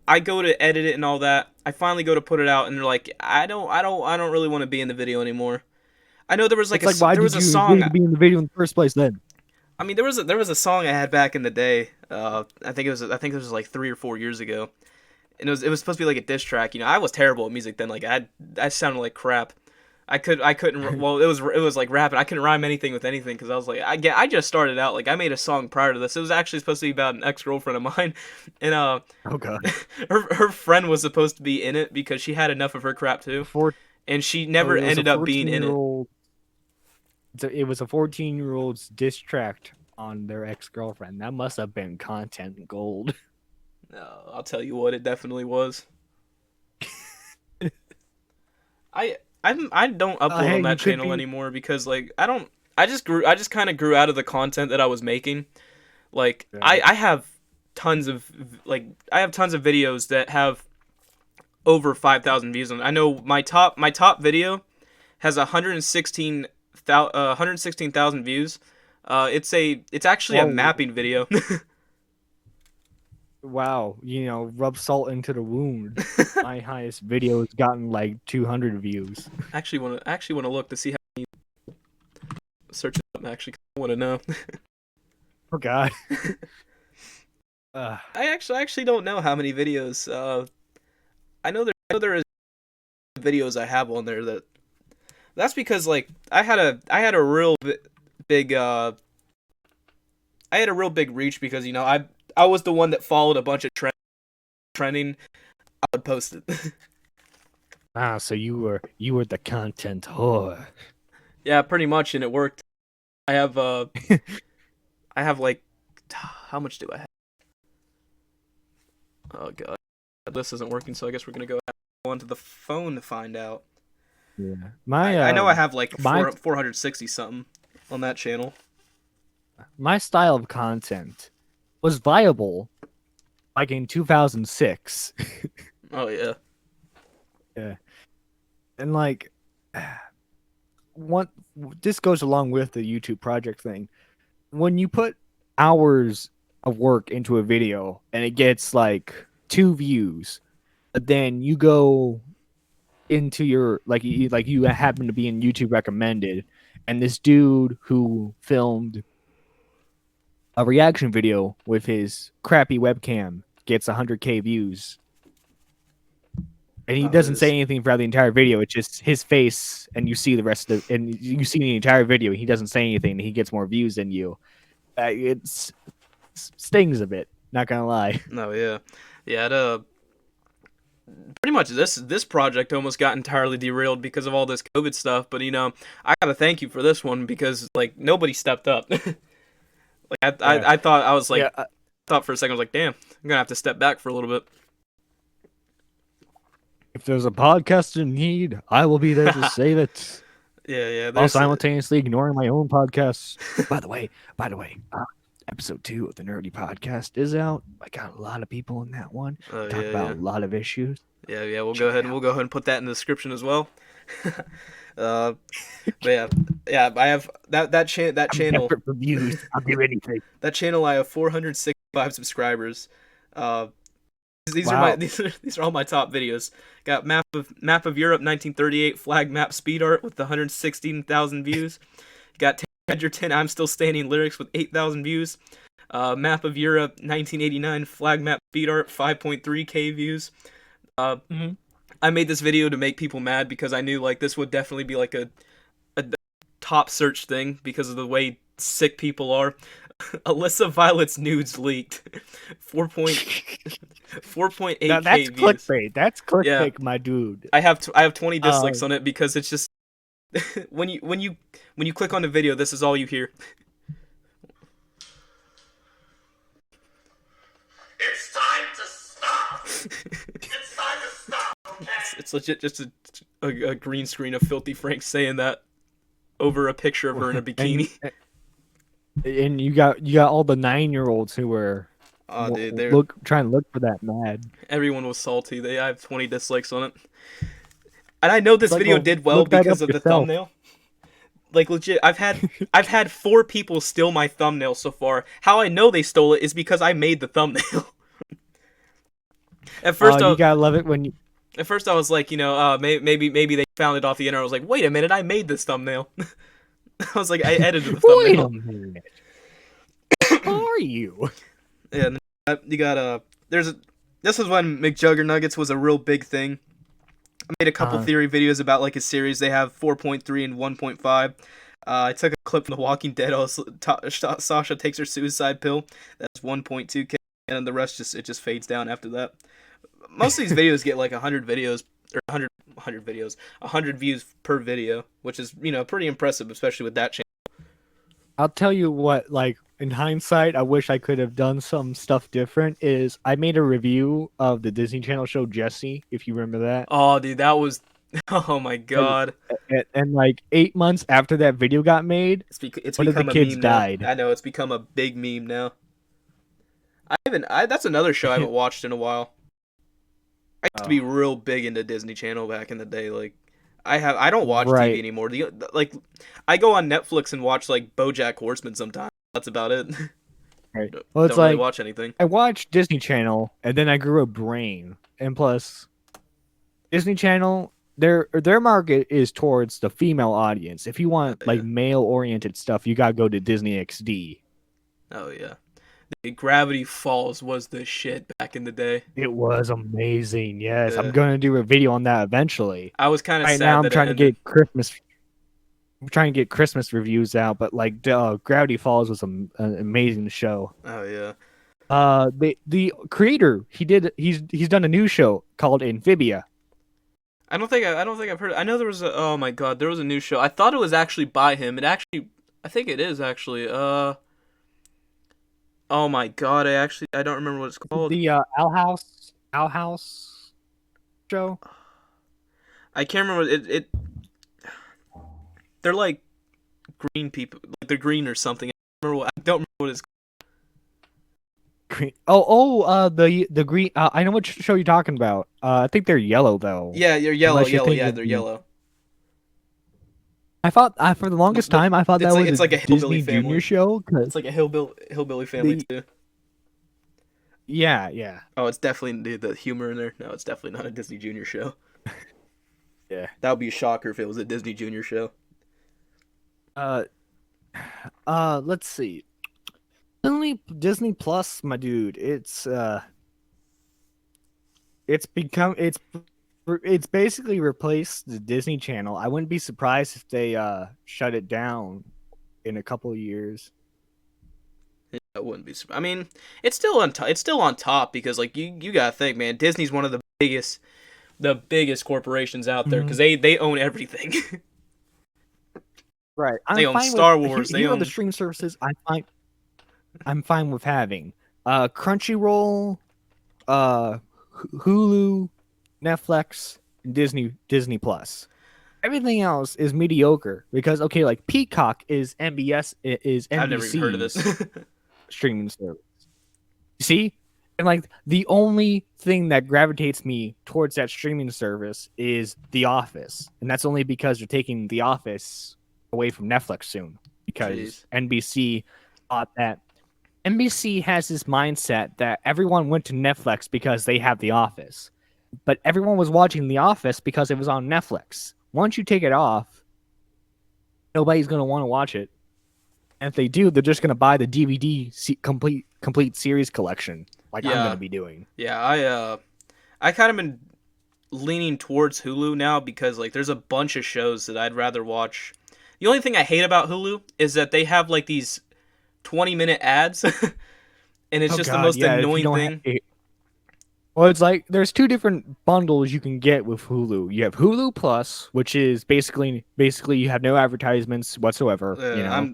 I go to edit it and all that. I finally go to put it out, and they're like, I don't really want to be in the video anymore. I know
It's like, why
there
did
was a
you agree
song.
to be in the video in the first place then?
I mean, there was a song I had back in the day. I think it was like 3 or 4 years ago, and it was supposed to be like a diss track. You know, I was terrible at music then. Like I sounded like crap. I couldn't. Well, it was like rapping. I couldn't rhyme anything with anything because I was like, I just started out. Like I made a song prior to this. It was actually supposed to be about an ex girlfriend of mine, and
Oh god.
her friend was supposed to be in it because she had enough of her crap too,
Four,
and she
oh,
never
it was a
ended up being
14
in
year
it.
old. It was a 14-year-old's diss track on their ex girlfriend. That must have been content gold.
I'll tell you what, it definitely was. I don't upload
Hey,
on that
you could
channel
be.
anymore because like I just kind of grew out of the content that I was making. Like
Yeah.
I have tons of I have tons of videos that have over 5,000 views on it. I know my top video has 116,000 views. It's actually a
Whoa.
mapping video.
Wow. Rub salt into the wound. My highest video has gotten like 200 views.
Actually want to look to see how many search it up. Actually, want to know.
Oh god.
I actually don't know how many videos. I know there is videos I have on there that. That's because like I had a big I had a real big reach because I was the one that followed a bunch of trending. I would post it.
So you were the content whore.
Yeah, pretty much, and it worked. I have I have like how much do I have? Oh god, this isn't working. So I guess we're gonna go onto the phone to find out.
Yeah. My
I know I have like
my
460 something on that channel.
my style of content was viable like in 2006.
Oh yeah.
Yeah. And like what this goes along with the YouTube project thing. When you put hours of work into a video and it gets like 2 views, but then you go into your like you happen to be in YouTube recommended, and this dude who filmed a reaction video with his crappy webcam gets 100K views, and he
Oh, it
doesn't say
is.
anything throughout the entire video. It's just his face, and you see the rest of and you see the entire video. He doesn't say anything, and he gets more views than you. It stings a bit, not gonna lie.
No, yeah, yeah. Pretty much this project almost got entirely derailed because of all this COVID stuff. But I gotta thank you for this one because like nobody stepped up. Like
Yeah,
I thought I was
yeah.
like thought for a second I was like, damn, I'm gonna have to step back for a little
If there's a podcast in need, I will be there to
bit.
save it,
Yeah, yeah.
while
There's
simultaneously ignoring my own podcasts. By the way, episode 2 of the Nerdy Podcast is out. I got a lot of people in that one.
oh
Talk
yeah,
about
yeah.
a lot of issues.
Yeah, yeah.
Check it
We'll
out.
go ahead and put that in the description as well. uh, but yeah, yeah. I have that
I'm
channel
desperate for views. I'll do anything.
that channel. I have 465 subscribers. Uh, these are
Wow.
these are all my top videos. Got map of Europe 1938 flag map speed art with 116,000 views. Got Edgerton I'm still standing lyrics with 8,000 views. Map of Europe 1989 flag map speed art 5.3k views. Uh,
Mhm.
I made this video to make people mad because I knew like this would definitely be like a top search thing because of the way sick people are. Alyssa Violet's nudes leaked. 4.8k
Now that's
views.
clickbait. That's
Yeah,
clickbait, my dude.
I have 20
Uh,
dislikes on it because it's just when you click on the video, this is all you hear. It's legit just a green screen of Filthy Frank saying that over a picture of her in a bikini.
And you got all the 9-year-olds who were
Oh, dude, they're
trying to look for that mad.
everyone was salty. I have 20 dislikes on it, and I know this
Like,
video
well,
did well
look that
because
up
of the
yourself.
thumbnail. Like legit, I've had 4 people steal my thumbnail so far. How I know they stole it is because I made the thumbnail. At first,
You gotta love it when you.
At first I was like, maybe they found it off the internet. I was like, wait a minute, I made this thumbnail. I was like, I edited the
Wait a
thumbnail.
minute. Who are you?
Yeah, and you got this is when McJuggernuggets was a real big thing. I made a couple theory videos about like a series. They have 4.3 and 1.5. I took a clip from The Walking Dead. Sasha takes her suicide pill. That's 1.2K, and then the rest just fades down after that. Most of these videos get like 100 videos or 100 videos, 100 views per video, which is pretty impressive, especially with that channel.
I'll tell you what, like, in hindsight, I wish I could have done some stuff different. Is I made a review of the Disney Channel show Jessie, if you remember that.
Oh, dude, that was, oh my god.
And like 8 months after that video got made,
It's
one of the
become a
kids
meme
died.
now. I know, it's become a big meme now. That's another show I haven't watched in a while. I used to be real big into Disney Channel back in the day. Like, I don't watch TV anymore. I go on Netflix and watch like BoJack Horseman sometimes. That's about it.
Right. Well, it's
don't really
like
watch anything.
I watched Disney Channel, and then I grew a brain, and plus, Disney Channel, their market is towards the female audience. If you want like male-oriented stuff, you gotta go to Disney XD.
Oh yeah. Gravity Falls was the shit back in the day.
It was amazing. Yes,
Yeah.
I'm gonna do a video on that eventually.
I was kind of sad
now.
that
I'm trying to
it ended.
get Christmas. I'm trying to get Christmas reviews out, but like Gravity Falls was an amazing show.
Oh yeah.
The creator he's done a new show called Amphibia.
I don't think I've heard. I know there was a. Oh my god, there was a new show. I thought it was actually by him. I think it is actually. Oh my god, I don't remember what it's called.
The Owl House show.
I can't remember it. They're like green people, like they're green or something. I don't remember what it's called.
Green. The green. I know what show you're talking about. I think they're yellow though.
Yeah, you're yellow. Yeah, they're
the-
yellow.
I thought for the longest time I thought that was
it's like a Hillbilly
Disney
Family.
Junior show.
It's like a hillbilly family too.
Yeah.
Oh, it's definitely the humor in there. No, it's definitely not a Disney Junior show.
Yeah.
That would be a shocker if it was a Disney Junior show.
Let's see. Disney Plus, my dude. It's basically replaced the Disney Channel. I wouldn't be surprised if they shut it down in a couple of years.
Yeah, I wouldn't be. I mean, it's still on top. It's still on top because, like, you gotta think, man. Disney's one of the biggest corporations out there because they own everything.
Right.
They own Star Wars. They own
the stream services. I'm fine with having Crunchyroll, Hulu, Netflix, and Disney Plus. Everything else is mediocre because like Peacock is NBC's
I've never even heard of this.
streaming service. You see? And like the only thing that gravitates me towards that streaming service is The Office. And that's only because they're taking The Office away from Netflix soon. Because NBC thought that NBC has this mindset that everyone went to Netflix because they have The Office. But everyone was watching The Office because it was on Netflix. Once you take it off, nobody's going to want to watch it. And if they do, they're just going to buy the DVD complete series collection, like I'm going to be doing.
Yeah, I kind of been leaning towards Hulu now because like there's a bunch of shows that I'd rather watch. The only thing I hate about Hulu is that they have like these 20-minute ads, and it's the most annoying thing.
Well, it's like there's two different bundles you can get with Hulu. You have Hulu Plus, which is basically you have no advertisements whatsoever.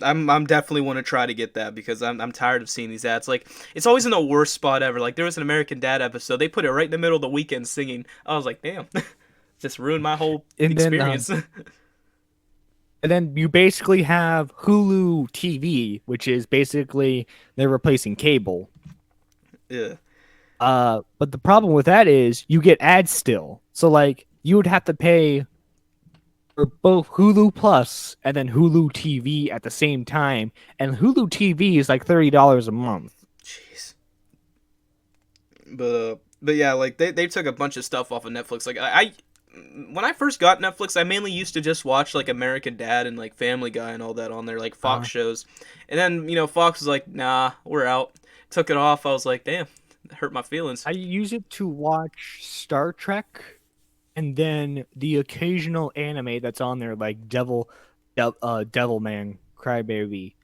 I'm definitely want to try to get that because I'm tired of seeing these ads. Like it's always in the worst spot ever. Like there was an American Dad episode. They put it right in the middle of the weekend singing. I was like, damn. Just ruined my whole
and then
experience.
and then you basically have Hulu TV, which is basically they're replacing cable.
Yeah.
But the problem with that is you get ads still. So like you would have to pay for both Hulu Plus and then Hulu TV at the same time, and Hulu TV is like $30 a month.
Jeez. But yeah, like they took a bunch of stuff off of Netflix. Like I when I first got Netflix, I mainly used to just watch like American Dad and like Family Guy and all that on there, like Fox shows. And then Fox was like, "Nah, we're out." Took it off. I was like, "Damn, it hurt my feelings."
I use it to watch Star Trek and then the occasional anime that's on there, like Devilman Crybaby.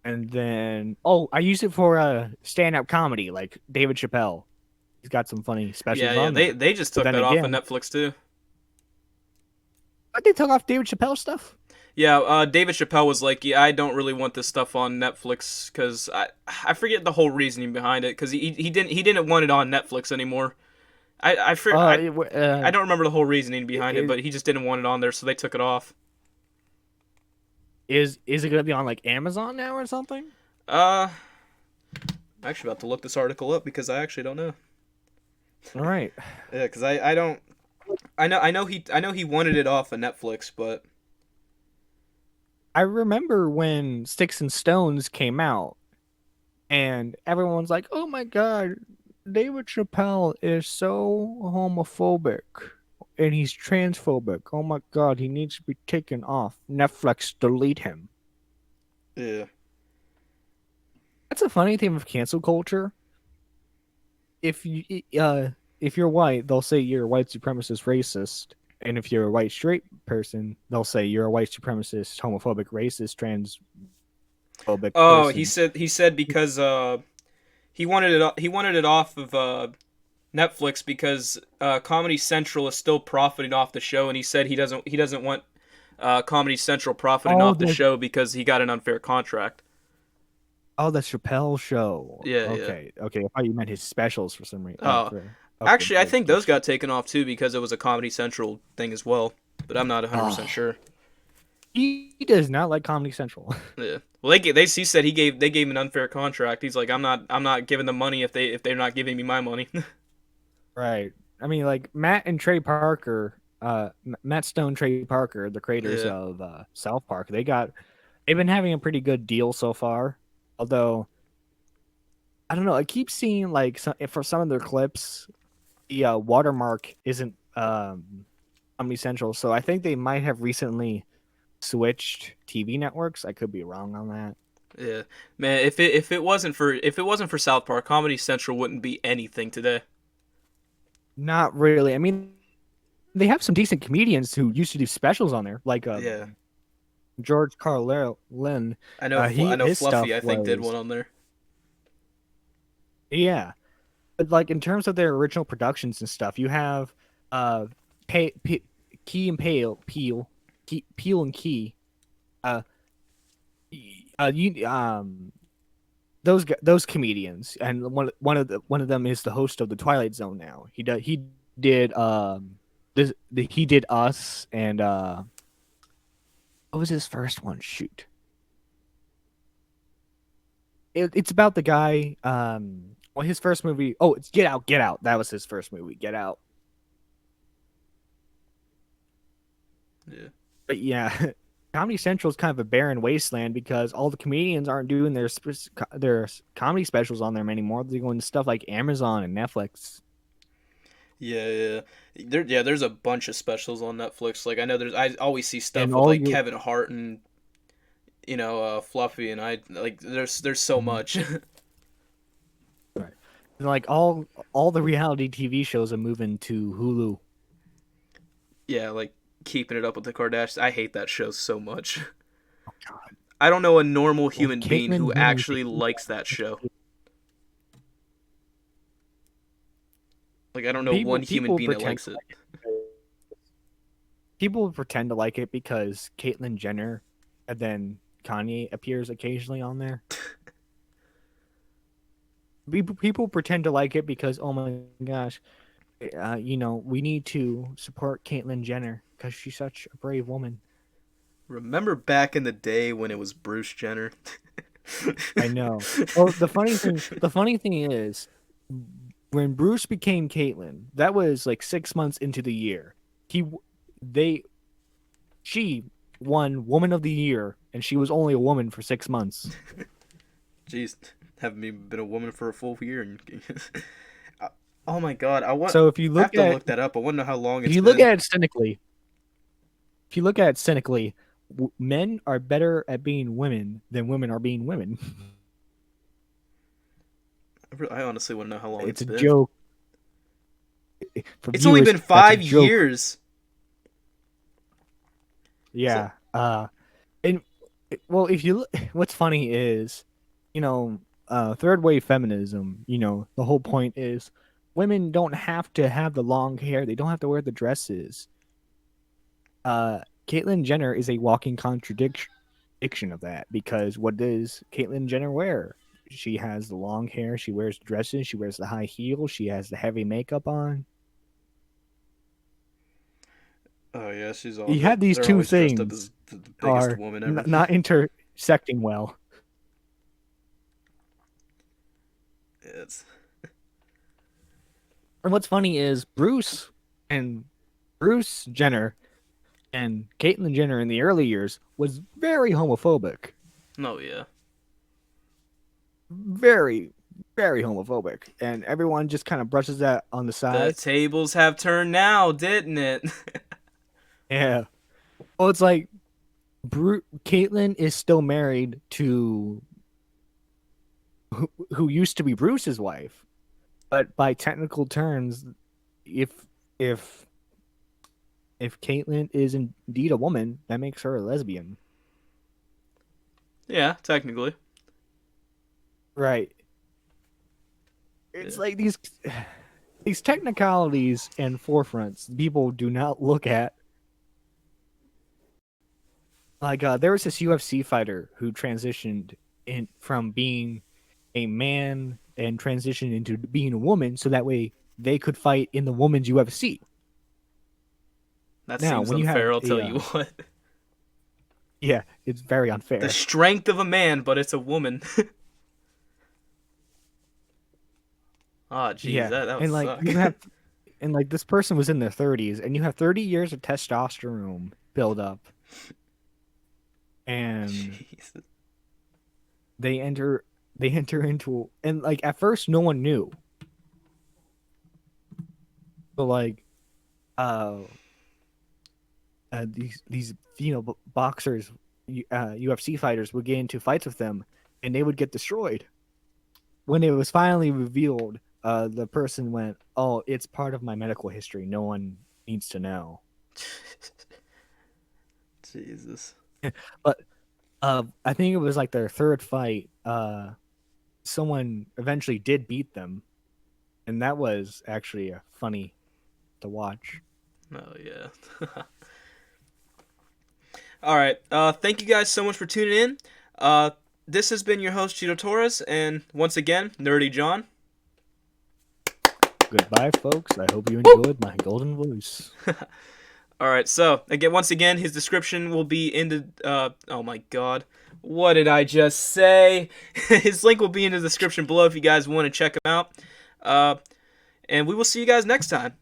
And then I use it for stand-up comedy, like David Chappelle. He's got some funny
Yeah,
specials
yeah.
on there.
They just
But
took
then
that off of
again,
Netflix too.
but they took off David Chappelle stuff.
Yeah, David Chappelle was like, "Yeah, I don't really want this stuff on Netflix because I forget the whole reasoning behind it because he didn't want it on Netflix anymore. I don't remember the whole reasoning behind it, but he just didn't want it on there, so they took it off.
Is it gonna be on like Amazon now or something?
I'm actually about to look this article up because I actually don't know.
All right.
Yeah, because I don't. I know he wanted it off of Netflix, but
I remember when Sticks and Stones came out, and everyone's like, "Oh my God, David Chappelle is so homophobic, and he's transphobic. Oh my God, he needs to be taken off. Netflix, delete him."
yeah,
That's a funny thing with cancel culture. If you if you're white, they'll say you're a white supremacist racist. And if you're a white straight person, they'll say you're a white supremacist, homophobic, racist, transphobic
oh, he
person.
said because he wanted it off of Netflix because Comedy Central is still profiting off the show, and he said he doesn't want Comedy Central profiting
Oh,
off the show because he got an unfair contract.
the Chappelle show.
Yeah, yeah.
Okay, okay. I thought you meant his specials for some reason.
Oh,
Okay,
actually, I
good.
think those got taken off too because it was a Comedy Central thing as well, but I'm not 100%
Oh,
sure.
he does not like Comedy Central.
Yeah. Well, he said they gave him an unfair contract. He's like, I'm not giving them money if they're not giving me my money.
Right. I mean, like Matt and Trey Parker, Matt Stone, Trey Parker, the creators
Yeah.
of South Park, they've been having a pretty good deal so far. Although I don't know, I keep seeing like for some of their clips, the watermark isn't Comedy Central, so I think they might have recently switched TV networks. I could be wrong on that.
Yeah, man. If it wasn't for South Park, Comedy Central wouldn't be anything today.
Not really. I mean, they have some decent comedians who used to do specials on there, like
Yeah,
George Carlin.
I know. I know.
His stuff
Fluffy, I think, did one
was
on there.
yeah, but like in terms of their original productions and stuff, you have uh, Key and Peel and Key. Uh, you those comedians, and one of them is the host of the Twilight Zone now. Did he did Us and what was his first one? Shoot. It's about the guy. Well, his first movie. Oh, it's Get Out. Get Out. That was his first movie. Get Out.
Yeah.
But yeah, Comedy Central is kind of a barren wasteland because all the comedians aren't doing their comedy specials on there anymore. They're going to stuff like Amazon and Netflix.
Yeah, yeah. There's a bunch of specials on Netflix. Like I always see
And
stuff with
all
like
you
Kevin Hart and Fluffy, and I like there's so much.
right. And like all the reality TV shows are moving to Hulu.
Yeah, like Keeping It Up with the Kardashians. I hate that show so much.
Oh God.
I don't know a normal
Well,
human being
Caitlyn
who
Jenner.
actually likes that show. Like I don't know one human
People
being that
pretend
likes it.
people pretend to like it because Caitlyn Jenner and then Kanye appears occasionally on there. People pretend to like it because oh my gosh, we need to support Caitlyn Jenner because she's such a brave woman.
Remember back in the day when it was Bruce Jenner?
I know. Well, the funny thing is, when Bruce became Caitlyn, that was like 6 months into the year. He, they, she won Woman of the Year, and she was only a woman for 6 months.
Jeez, haven't even been a woman for a full year. And oh my god,
So if you
I have
look
to
at
look that up. I want to know how long
if
it's
you look
been.
at it cynically, if you look at it cynically, men are better at being women than women are being women.
I honestly want to know how long
It's
it's
a
been.
joke. For
It's only
viewers,
been
that's a
5
joke.
years. So,
Yeah. And well, if you look, what's funny is, you know, third wave feminism. The whole point is women don't have to have the long hair. They don't have to wear the dresses. Uh, Caitlyn Jenner is a walking contradiction of that because what does Caitlyn Jenner wear? She has the long hair. She wears dresses. She wears the high heels. She has the heavy makeup on.
oh yeah,
You have these
they're
two
always dressed up
things
as the biggest
are
woman ever.
not intersecting well.
It's
And what's funny is and Bruce Jenner and Caitlyn Jenner in the early years was very homophobic,
no, yeah.
very, very homophobic, and everyone just kind of brushes that on the
The
side.
tables have turned now, didn't it?
Yeah. Well, it's like Caitlyn is still married to who used to be Bruce's wife, but by technical terms, if if if Caitlyn is indeed a woman, that makes her a lesbian.
Yeah, technically.
Right.
Yeah.
It's like these technicalities and forefronts people do not look at. Like there was this UFC fighter who transitioned in from being a man and transitioned into being a woman so that way they could fight in the women's UFC.
That
Now,
seems
when you have
unfair, I'll tell
a
you what.
yeah, it's very
The
unfair.
strength of a man, but it's a woman. Oh, jeez,
Yeah.
that would
And like
suck.
you have and like this person was in their 30s and you have 30 years of testosterone build up and
Jesus.
they enter into and like at first no one knew. But like uh, these boxers UFC fighters would get into fights with them and they would get destroyed. When it was finally revealed, the person went, "Oh, it's part of my medical history. No one needs to know."
Jesus.
But I think it was like their third fight. Someone eventually did beat them, and that was actually funny to watch.
Oh, yeah. All right. Thank you guys so much for tuning in. This has been your host, Cheeto Torres, and once again, Nerdy John.
Goodbye, folks. I hope you enjoyed my golden voice.
All right. So once again, his description will be in the. Oh my God, what did I just say? His link will be in the description below if you guys want to check him out. And we will see you guys next time.